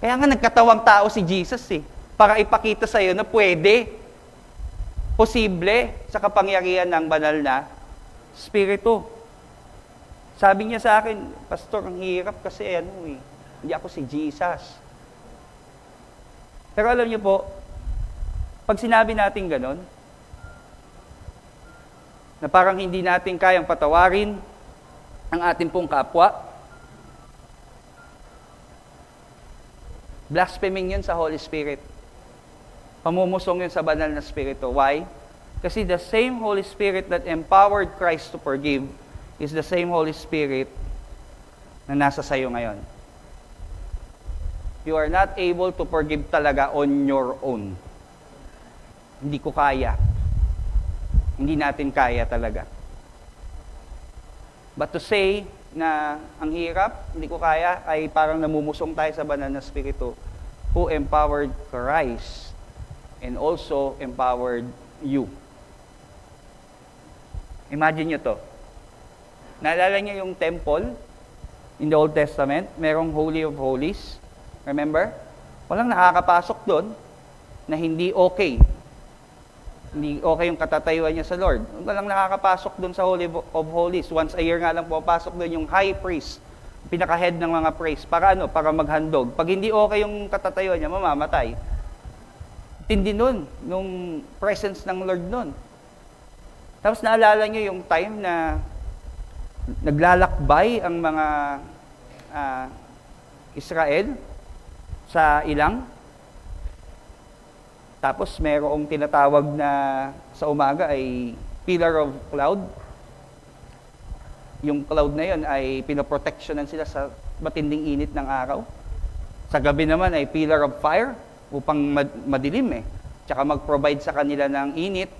Kaya nga nagkatawang tao si Jesus eh. Para ipakita sa iyo na pwede. Posible sa kapangyarihan ng banal na Espiritu. Sabi niya sa akin, Pastor, ang hirap kasi hindi ako si Jesus. Pero alam niyo po, pag sinabi natin ganon, na parang hindi natin kayang patawarin ang ating pong kapwa, blaspheming yun sa Holy Spirit. Pamumusong yun sa banal na Espiritu. Why? Kasi the same Holy Spirit that empowered Christ to forgive is the same Holy Spirit na nasa sayo ngayon. You are not able to forgive talaga on your own. Hindi ko kaya. Hindi natin kaya talaga. But to say na ang hirap, hindi ko kaya, ay parang namumusong tayo sa banal na Espiritu who empowered Christ and also empowered you. Imagine nyo to. Naalala niyo yung temple in the Old Testament? Merong Holy of Holies. Remember? Walang nakakapasok doon na hindi okay. Hindi okay yung katatayuan niya sa Lord. Walang nakakapasok doon sa Holy of Holies. Once a year nga lang pumapasok doon yung high priest, pinaka-head ng mga priest. Para ano? Para maghandog. Pag hindi okay yung katatayuan niya, mamamatay. Tindi nun, nung presence ng Lord nun. Tapos naalala niyo yung time na naglalakbay ang mga Israel sa ilang. Tapos merong tinatawag na sa umaga ay pillar of cloud. Yung cloud na yun ay pinoprotectionan sila sa matinding init ng araw. Sa gabi naman ay pillar of fire upang madilim eh. Tsaka mag-provide sa kanila ng init.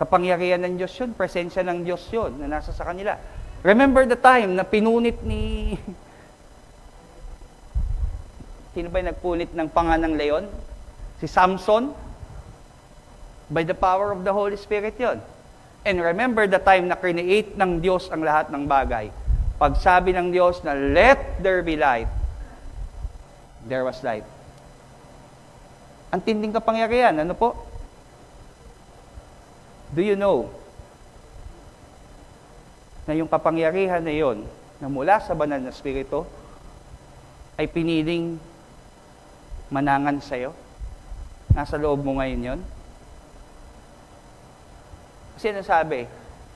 Kapangyarihan ng Diyos yun, presensya ng Diyos yun na nasa sa kanila. Remember the time na pinunit ni... Sino ba yung nagpunit ng panga ng leon? Si Samson? By the power of the Holy Spirit yon. And remember the time na create ng Diyos ang lahat ng bagay. Pag sabi ng Diyos na, let there be light, there was light. Ang tinding kapangyarihan, ano po? Do you know na yung kapangyarihan na yon na mula sa banal na Espiritu ay piniling manangan sa'yo? Nasa loob mo ngayon yon? Kasi nasabi,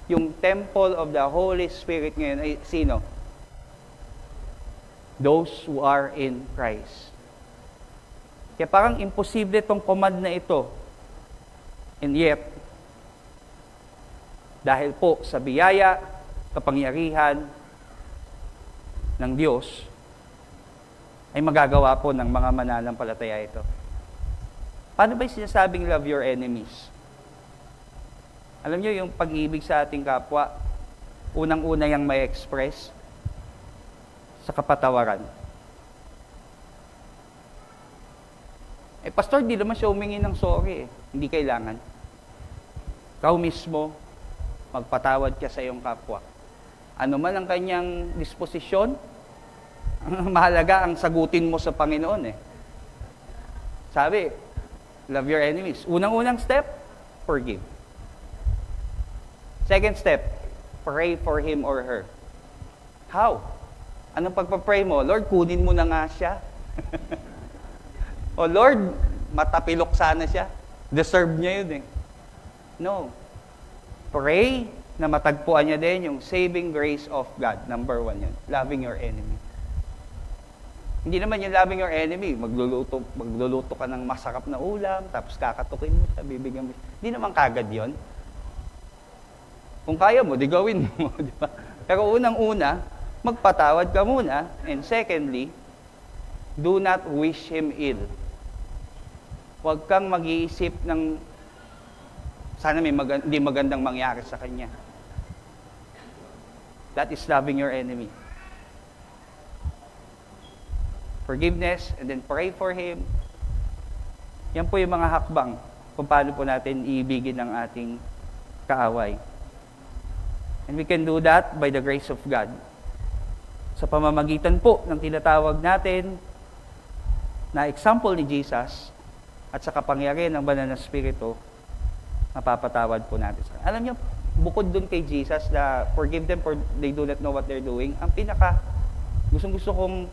yung temple of the Holy Spirit ngayon ay sino? Those who are in Christ. Kaya parang imposible itong command na ito. And yet, dahil po sa biyaya, kapangyarihan ng Diyos, ay magagawa po ng mga mananampalataya ito. Paano ba yung sinasabing love your enemies? Alam niyo, yung pag-ibig sa ating kapwa, unang-una yung may express sa kapatawaran. Pastor, di naman siya humingi ng sorry eh. Hindi kailangan. Ikaw mismo, magpatawad ka sa iyong kapwa. Ano man ang kanyang disposisyon, ang mahalaga ang sagutin mo sa Panginoon eh. Sabi, love your enemies. Unang-unang step, forgive. Second step, pray for him or her. How? Anong pagpa-pray mo? Lord, kunin mo na nga siya. O Lord, matapilok sana siya. Deserve niya yun eh. No. Pray na matagpuan niya din yung saving grace of God. Number 1 yun. Loving your enemy. Hindi naman yung loving your enemy, magluluto ka ng masarap na ulam, tapos kakatukin mo siya, bibigyan mo siya. Hindi naman kagad yon. Kung kaya mo, di gawin mo. Di ba? Pero unang-una, magpatawad ka muna. And secondly, do not wish him ill. Huwag kang mag-iisip ng sana may hindi magandang mangyari sa kanya. That is loving your enemy. Forgiveness, and then pray for him. Yan po yung mga hakbang kung paano po natin iibigin ang ating kaaway. And we can do that by the grace of God. Sa pamamagitan po ng tinatawag natin na example ni Jesus at sa kapangyarihan ng Banal na Espiritu, mapapatawad po natin. Alam niyo, bukod dun kay Jesus na forgive them for they do not know what they're doing, ang pinaka gusto kong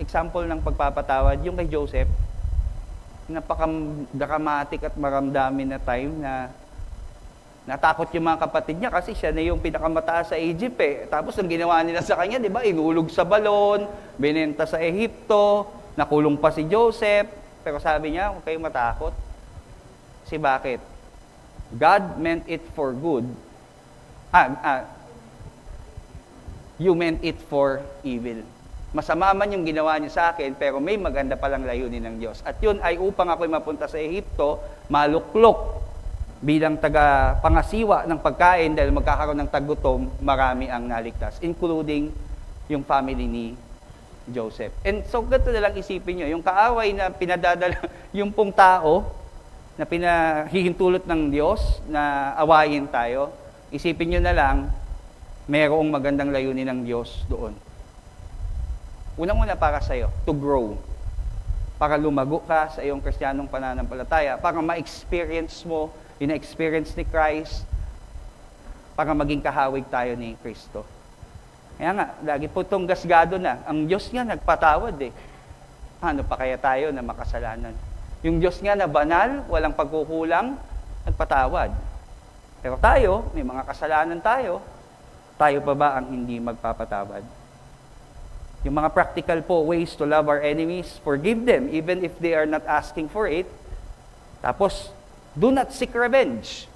example ng pagpapatawad, yung kay Joseph, napaka-dramatic at maramdamin na time na natakot yung mga kapatid niya kasi siya na yung pinakamataas sa Egypt eh. Tapos ang ginawa nila sa kanya, di ba, inulog sa balon, binenta sa Ehipto, nakulong pa si Joseph. Pero sabi niya, huwag kayong matakot. Kasi bakit? God meant it for good. You meant it for evil. Masama man yung ginawa niyo sa akin, pero may maganda palang layunin ng Diyos. At yun ay upang ako'y mapunta sa Ehipto, maluklok bilang taga-pangasiwa ng pagkain dahil magkakaroon ng tagutom, marami ang naligtas, including yung family ni Joseph. And so, ganito na lang isipin nyo, yung kaaway na pinadadala, yung pong tao na pinahihintulot ng Diyos na awayin tayo, isipin nyo na lang, mayroong magandang layunin ng Diyos doon. Unang-una para sa'yo, to grow. Para lumago ka sa iyong Kristiyanong pananampalataya, para ma-experience mo yung experience ni Christ, para maging kahawig tayo ni Kristo. Kaya nga, lagi po itong gasgado na. Ang Diyos nga nagpatawad eh. Paano pa kaya tayo na makasalanan? Yung Diyos nga na banal, walang pagkukulang, nagpatawad. Pero tayo, may mga kasalanan tayo, tayo pa ba ang hindi magpapatawad? Yung mga practical po ways to love our enemies, forgive them even if they are not asking for it. Tapos, do not seek revenge.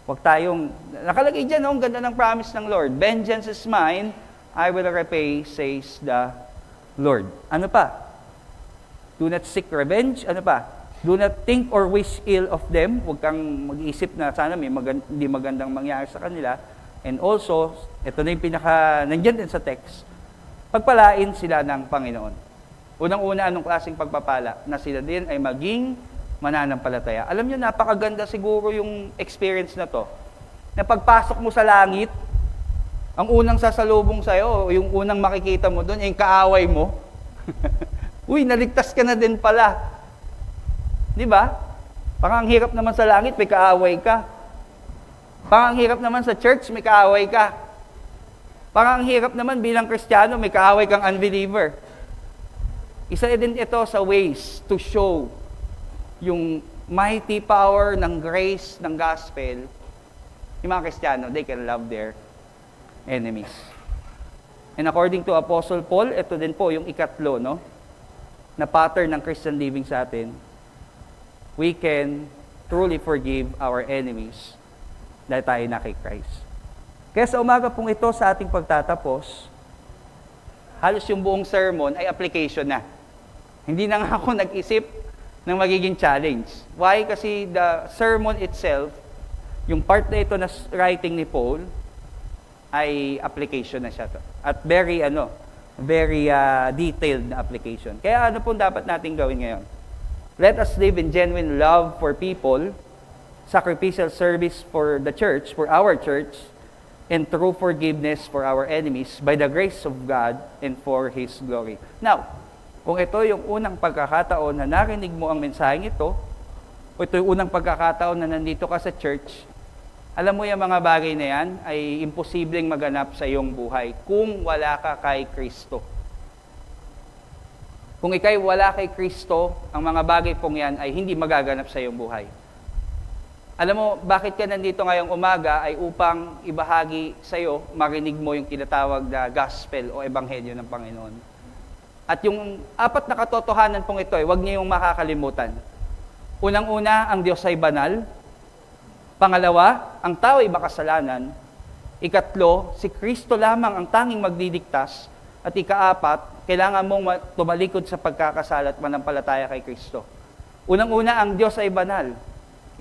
Huwag tayong, nakalagay dyan, ang ganda ng promise ng Lord. Vengeance is mine, I will repay, says the Lord. Ano pa? Do not seek revenge. Ano pa? Do not think or wish ill of them. Huwag kang mag-iisip na sana may hindi magandang mangyari sa kanila. And also, ito na yung nandyan din sa text, pagpalain sila ng Panginoon. Unang-una, anong klaseng pagpapala? Na sila din ay maging mananampalataya. Alam niyo, napakaganda siguro yung experience na to. Na pagpasok mo sa langit, ang unang sasalubong sa'yo, yung unang makikita mo doon, yung kaaway mo. Uy, naligtas ka na din pala. Di ba? Parang ang hirap naman sa langit, may kaaway ka. Parang ang hirap naman sa church, may kaaway ka. Parang ang hirap naman bilang Kristiyano, may kaaway kang unbeliever. Isa din ito sa ways to show yung mighty power ng grace ng gospel. Yung mga Kristiyano, they can love their enemies. And according to Apostle Paul, ito din po yung ikatlo, no? Na pattern ng Christian living sa atin. We can truly forgive our enemies dahil tayo na kay Christ. Kaya sa umaga pong ito sa ating pagtatapos, halos yung buong sermon ay application na. Hindi na nga ako nag-isip ng magiging challenge. Why? Kasi the sermon itself, yung part na ito na writing ni Paul, ay application na siya to. At very detailed na application. Kaya ano pong dapat natin gawin ngayon? Let us live in genuine love for people, sacrificial service for the church, for our church, and true forgiveness for our enemies by the grace of God and for His glory. Now, kung ito yung unang pagkakataon na narinig mo ang mensaheng ito, o ito yung unang pagkakataon na nandito ka sa church, alam mo yung mga bagay na yan ay imposibleng maganap sa iyong buhay kung wala ka kay Kristo. Kung ikay wala kay Kristo, ang mga bagay pong yan ay hindi magaganap sa iyong buhay. Alam mo, bakit ka nandito ngayong umaga ay upang ibahagi sa iyo, marinig mo yung tinatawag na gospel o ebanghelyo ng Panginoon. At yung apat na katotohanan pong ito, huwag niyong makakalimutan. Unang-una, ang Diyos ay banal. Pangalawa, ang tao ay makasalanan. Ikatlo, si Kristo lamang ang tanging magdidiktas. At ikaapat, kailangan mong tumalikod sa pagkakasala at manampalataya kay Kristo. Unang-una, ang Diyos ay banal.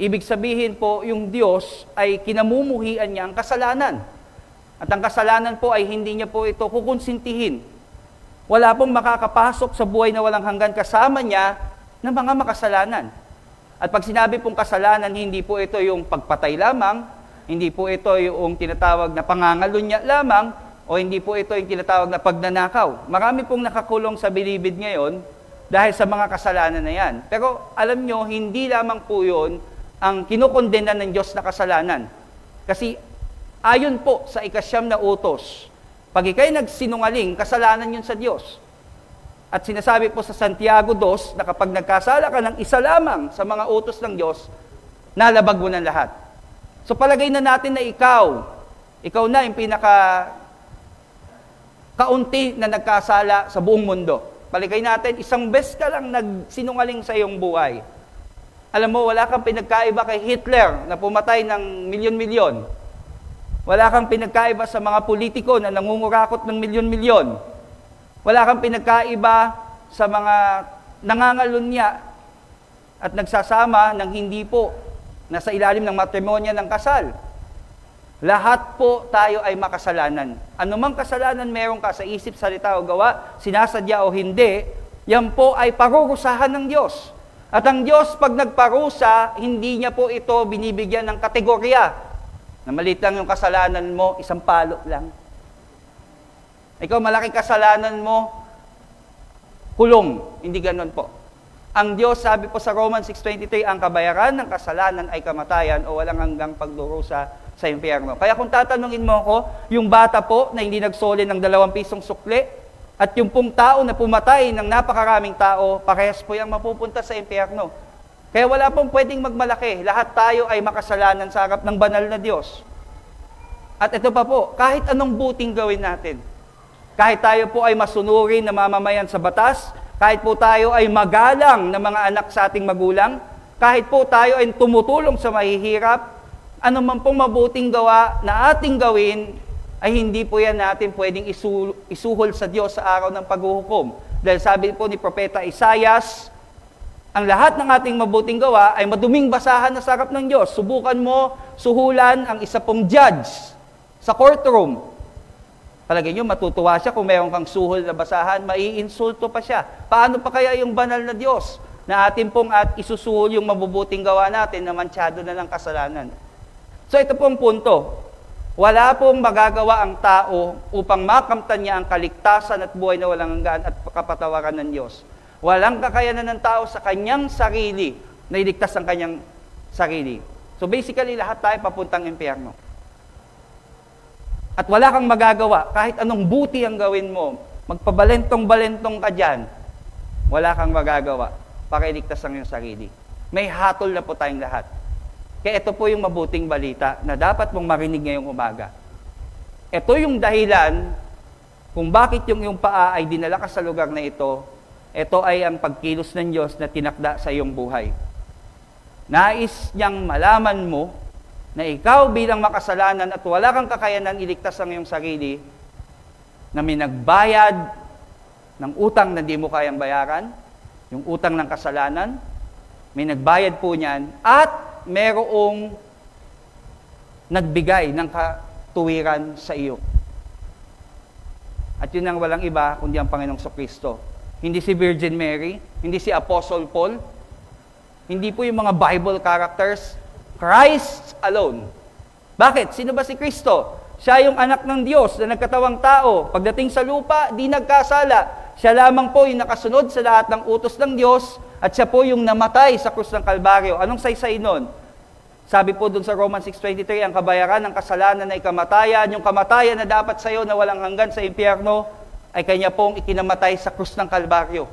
Ibig sabihin po, yung Diyos ay kinamumuhian niya ang kasalanan. At ang kasalanan po ay hindi niya po ito kukonsintihin. Wala pong makakapasok sa buhay na walang hanggan kasama niya ng mga makasalanan. At pag sinabi pong kasalanan, hindi po ito yung pagpatay lamang, Hindi po ito yung tinatawag na pangangalunya lamang, o hindi po ito yung tinatawag na pagnanakaw. Marami pong nakakulong sa bilibid ngayon dahil sa mga kasalanan na yan. Pero alam nyo, hindi lamang po yun ang kinukondena ng Diyos na kasalanan. Kasi ayon po sa ikasyam na utos, pag ikay nagsinungaling, kasalanan yun sa Diyos. At sinasabi po sa Santiago 2 na kapag nagkasala ka ng isa lamang sa mga utos ng Diyos, nalabag mo ng lahat. So palagay na natin na ikaw na yung kaunti na nagkasala sa buong mundo. Palagay natin, isang beses ka lang nagsinungaling sa iyong buhay. Alam mo, wala kang pinagkaiba kay Hitler na pumatay ng milyon-milyon. Wala kang pinagkaiba sa mga politiko na nangungurakot ng milyon-milyon. Wala kang pinagkaiba sa mga nangangalunya at nagsasama ng hindi po nasa ilalim ng matrimonya ng kasal. Lahat po tayo ay makasalanan. Anumang kasalanan meron ka sa isip, salita o gawa, sinasadya o hindi, yan po ay parurusahan ng Diyos. At ang Diyos, pag nagparusa, hindi niya po ito binibigyan ng kategorya. Na maliit lang yung kasalanan mo, isang palo lang. Ikaw, malaking kasalanan mo, kulong. Hindi ganon po. Ang Diyos, sabi po sa Romans 6:23, ang kabayaran ng kasalanan ay kamatayan o walang hanggang pagdurusa sa impyerno. Kaya kung tatanungin mo ako, yung bata po na hindi nagsoli ng 2 pisong sukli, at yung pong tao na pumatay ng napakaraming tao, parehas po yung mapupunta sa impyerno. Kaya wala pong pwedeng magmalaki. Lahat tayo ay makasalanan sa harap ng banal na Diyos. At ito pa po, kahit anong buting gawin natin, kahit tayo po ay masunurin na mamamayan sa batas, kahit po tayo ay magalang na mga anak sa ating magulang, kahit po tayo ay tumutulong sa mahihirap, ano man pong mabuting gawa na ating gawin, ay hindi po yan natin pwedeng isuhol sa Diyos sa araw ng paghuhukom. Dahil sabi po ni Propeta Isaias, ang lahat ng ating mabuting gawa ay maduming basahan na sa harap ng Diyos. Subukan mo suhulan ang isa pong judge sa courtroom. Palagay nyo, matutuwa siya kung mayroon kang suhol na basahan, maiinsulto pa siya. Paano pa kaya yung banal na Diyos na atin pong at isusuhol yung mabubuting gawa natin na mansyado na ng kasalanan? So ito pong punto. Wala pong magagawa ang tao upang makamtan niya ang kaligtasan at buhay na walang hanggan at kapatawaran ng Diyos. Walang kakayanan ng tao sa kanyang sarili na iligtas ang kanyang sarili. So basically, lahat tayo papuntang impyerno. At wala kang magagawa, kahit anong buti ang gawin mo, magpabalentong-balentong ka dyan, wala kang magagawa para iligtas ang iyong sarili. May hatol na po tayong lahat. Kaya ito po yung mabuting balita na dapat mong marinig ngayong umaga. Ito yung dahilan kung bakit yung iyong paa ay dinala ka sa lugar na ito. Ito ay ang pagkilos ng Diyos na tinakda sa iyong buhay. Nais niyang malaman mo na ikaw bilang makasalanan at wala kang kakayanan iligtas ang iyong sarili, na may nagbayad ng utang na di mo kayang bayaran, yung utang ng kasalanan, may nagbayad po niyan, at merong nagbigay ng katuwiran sa iyo. At yun ang walang iba kundi ang Panginoong Kristo. Hindi si Virgin Mary, hindi si Apostle Paul, hindi po yung mga Bible characters, Christ alone. Bakit? Sino ba si Kristo? Siya yung anak ng Diyos na nagkatawang tao. Pagdating sa lupa, di nagkasala. Siya lamang po yung nakasunod sa lahat ng utos ng Diyos at siya po yung namatay sa krus ng Kalbaryo. Anong saysay nun? Sabi po dun sa Romans 6:23, ang kabayaran ng kasalanan ay kamatayan. Yung kamatayan na dapat sa iyo na walang hanggan sa impyerno ay kanya pong ikinamatay sa krus ng Kalbaryo.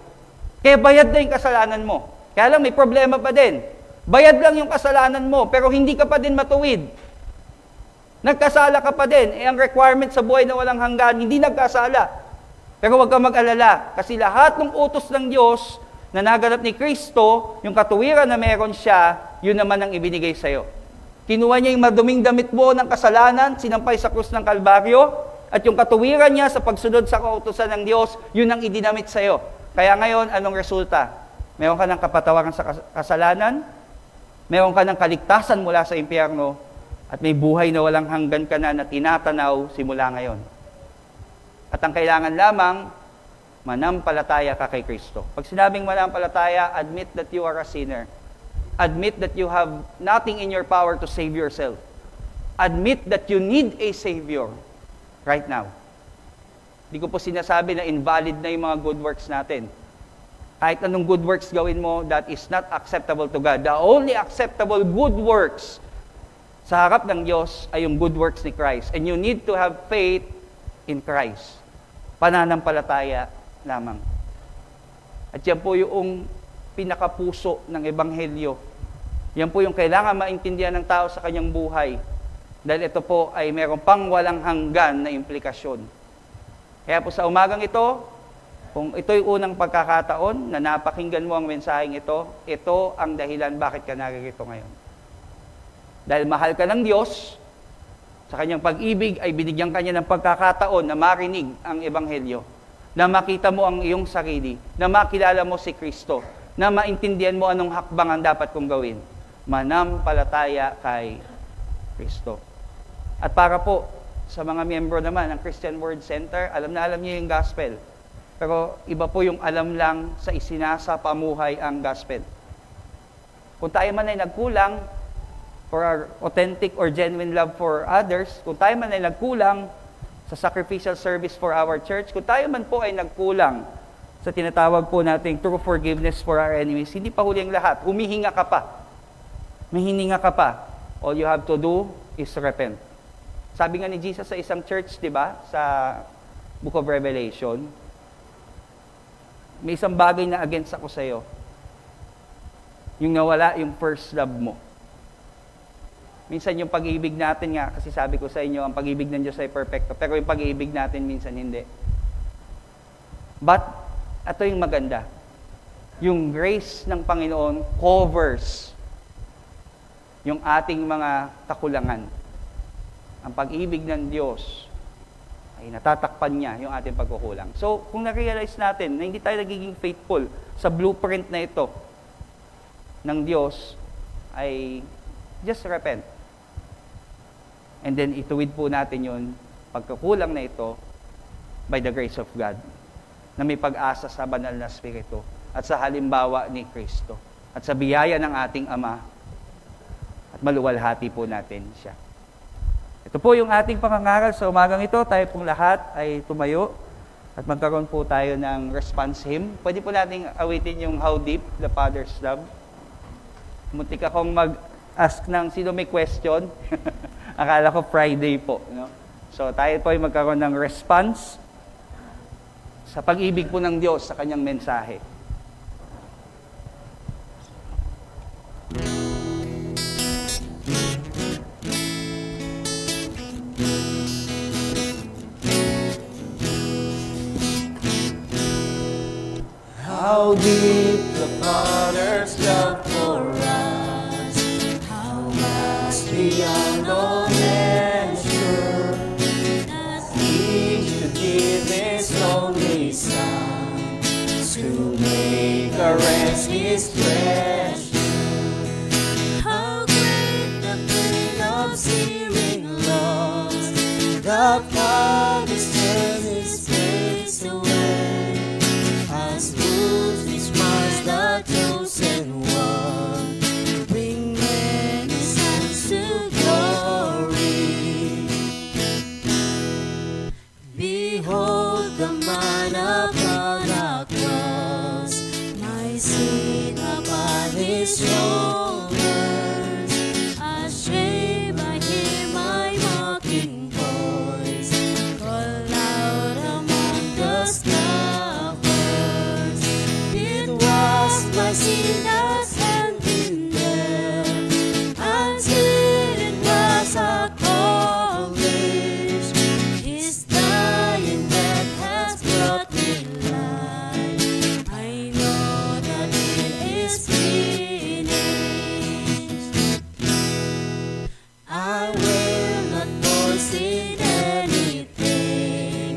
Kaya bayad na yung kasalanan mo. Kaya lang may problema pa din. Bayad lang yung kasalanan mo, pero hindi ka pa din matuwid. Nagkasala ka pa din. Ang requirement sa buhay na walang hanggan, hindi nagkasala. Pero huwag kang mag-alala, kasi lahat ng utos ng Diyos na naganap ni Kristo, yung katuwiran na meron siya, yun naman ang ibinigay sa'yo. Kinuha niya yung maduming damit mo ng kasalanan, sinampay sa krus ng Kalbaryo, at yung katuwiran niya sa pagsunod sa kautusan ng Diyos, yun ang idinamit sa'yo. Kaya ngayon, anong resulta? Meron ka ng kapatawaran sa kasalanan, meron ka ng kaligtasan mula sa impyerno, at may buhay na walang hanggan ka na tinatanaw simula ngayon. At ang kailangan lamang, manampalataya ka kay Kristo. Pag sinabing manampalataya, admit that you are a sinner. Admit that you have nothing in your power to save yourself. admit that you need a Savior right now. Hindi ko po sinasabi na invalid na yung mga good works natin. Kahit anong good works gawin mo, that is not acceptable to God. The only acceptable good works sa harap ng Diyos ay yung good works ni Christ. And you need to have faith in Christ. Pananampalataya lamang. At yan po yung pinakapuso ng Ebanghelyo. Yan po yung kailangan maintindihan ng tao sa kanyang buhay. Dahil ito po ay mayroong pang walang hanggan na implikasyon. Kaya po sa umagang ito, kung ito'y unang pagkakataon na napakinggan mo ang mensaheng ito ang dahilan bakit ka narito ngayon. Dahil mahal ka ng Diyos, sa kanyang pag-ibig ay binigyan kanya ng pagkakataon na marinig ang Ebanghelyo, na makita mo ang iyong sarili, na makilala mo si Kristo, na maintindihan mo anong hakbang ang dapat kong gawin. Manampalataya kay Kristo. At para po sa mga miyembro naman ng Christian Word Center, alam na alam niyo yung gospel. Pero iba po yung alam lang sa isinasa pamuhay ang gospel. Kung tayo man ay nagkulang for our authentic or genuine love for others, kung tayo man ay nagkulang sa sacrificial service for our church, kung tayo man po ay nagkulang sa tinatawag po nating true forgiveness for our enemies, hindi pa huli ang lahat. Humihinga ka pa. Mahininga ka pa. All you have to do is repent. Sabi nga ni Jesus sa isang church, di ba, sa Book of Revelation, may isang bagay na against ako sa iyo. Yung nawala yung first love mo. Minsan yung pag-ibig natin nga, kasi sabi ko sa inyo, ang pag-ibig ng Diyos ay perfecto, pero yung pag-ibig natin minsan hindi. But, ito yung maganda. Yung grace ng Panginoon covers yung ating mga kakulangan. Ang pag-ibig ng Diyos ay natatakpan niya yung ating pagkukulang. So, kung na-realize natin na hindi tayo nagiging faithful sa blueprint na ito ng Diyos, ay just repent. And then, ituwid po natin yun, pagkukulang na ito, by the grace of God, na may pag-asa sa banal na Espiritu at sa halimbawa ni Kristo at sa biyaya ng ating Ama at maluwalhati po natin siya. Ito po yung ating pangangaral sa umagang ito. Tayo pong lahat ay tumayo at magkaroon po tayo ng response hymn. Pwede po nating awitin yung How Deep the Father's Love. Muntik akong mag-ask ng sino may question. Akala ko Friday po. No? So tayo po ay magkaroon ng response sa pag-ibig po ng Diyos sa kanyang mensahe. How deep the Father's love for us, how vast beyond all measure, that He should give His only Son to make our rest His treasure. How great the pain of searing loss, the Father's turn His face away. As wounds His was the chosen one, bring many sons to glory. Behold the man upon the cross, my sin upon His shoulders. Ashamed by Him my mocking voice called out among the stars. My sin has ended there, until it was accomplished. His dying death has brought me life. I know that it is finished. I will not boast in anything,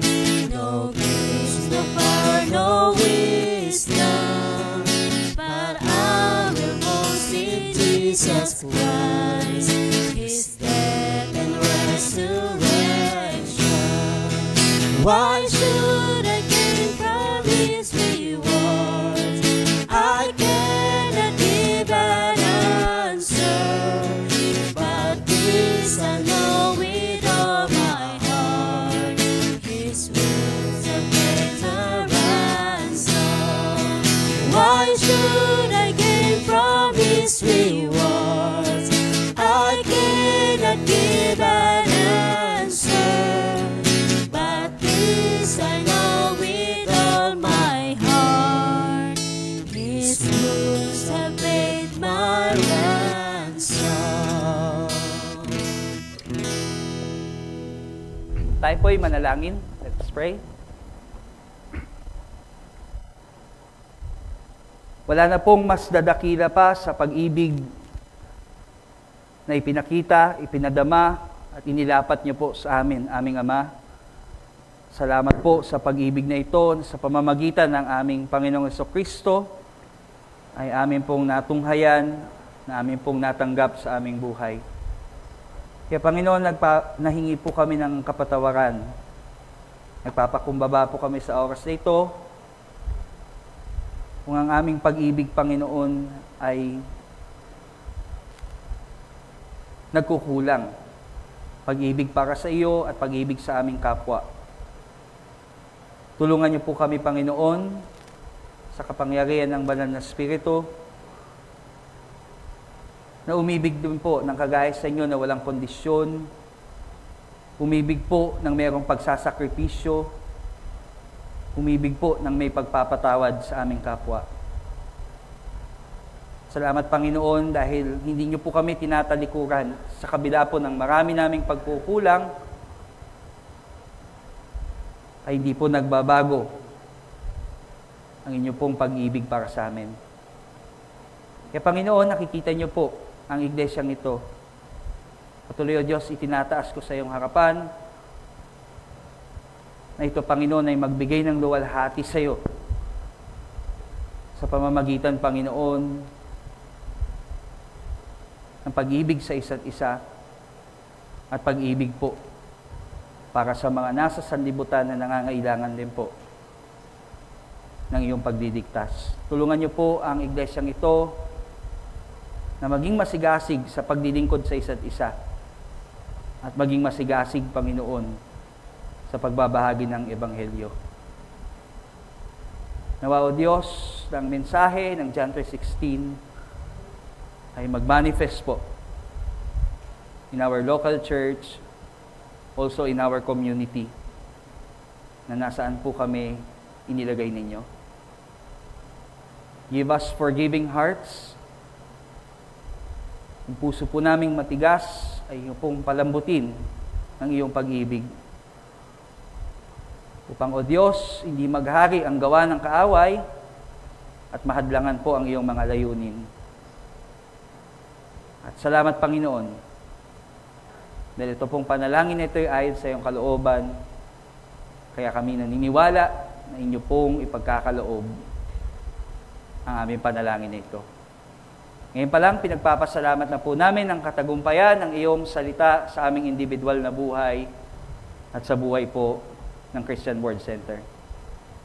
no grace, no power, no wisdom, but I will boast in Jesus Christ, His death and resurrection. Why should I gain from His rewards? I cannot give an answer, but this I know. Tayo po'y manalangin. Let's pray. Wala na pong mas dadakila pa sa pag-ibig na ipinakita, ipinadama, at inilapat niyo po sa amin, aming Ama. Salamat po sa pag-ibig na ito, sa pamamagitan ng aming Panginoong Jesucristo, ay amin pong natunghayan, na amin pong natanggap sa aming buhay. Kaya Panginoon, nahingi po kami ng kapatawaran. Nagpapakumbaba po kami sa oras na ito. Kung ang aming pag-ibig, Panginoon, ay nagkukulang. Pag-ibig para sa iyo at pag-ibig sa aming kapwa. Tulungan niyo po kami, Panginoon, sa kapangyarihan ng Banal na Espiritu, na umibig din po ng kagaya sa inyo na walang kondisyon, umibig po ng mayroong pagsasakripisyo, umibig po ng may pagpapatawad sa aming kapwa. Salamat, Panginoon, dahil hindi niyo po kami tinatalikuran sa kabila po ng marami naming pagkukulang, ay hindi po nagbabago ang inyo pong pag-ibig para sa amin. Kaya Panginoon, nakikita niyo po ang iglesyang ito. Patuloy, O Diyos, itinataas ko sa iyong harapan na ito, Panginoon, ay magbigay ng luwalhati sa iyo sa pamamagitan, Panginoon, ng pag-ibig sa isa't isa at pag-ibig po para sa mga nasa sanlibutan na nangangailangan din po ng iyong pagdidiktas. Tulungan niyo po ang iglesyang ito na maging masigasig sa pagdilingkod sa isa't isa at maging masigasig, Panginoon, sa pagbabahagi ng Ebanghelyo. Nawa, O Diyos, ng mensahe ng John 3:16 ay mag-manifest po in our local church, also in our community, na nasaan po kami inilagay ninyo. Give us forgiving hearts. Ang puso po naming matigas ay iyong pong palambutin ng iyong pag-ibig. Upang, O Diyos, hindi maghari ang gawa ng kaaway at mahadlangan po ang iyong mga layunin. At salamat, Panginoon, dahil ito pong panalangin na ito ay ayon sa iyong kalooban, kaya kami naniniwala na inyo pong ipagkakaloob ang aming panalangin na ito. Ngayon pa lang, pinagpapasalamat na po namin ang katagumpayan ng iyong salita sa aming individual na buhay at sa buhay po ng Christian World Center.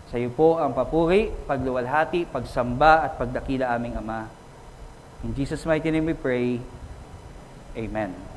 Sa iyo po ang papuri, pagluwalhati, pagsamba at pagdakila aming Ama. In Jesus' mighty name we pray. Amen.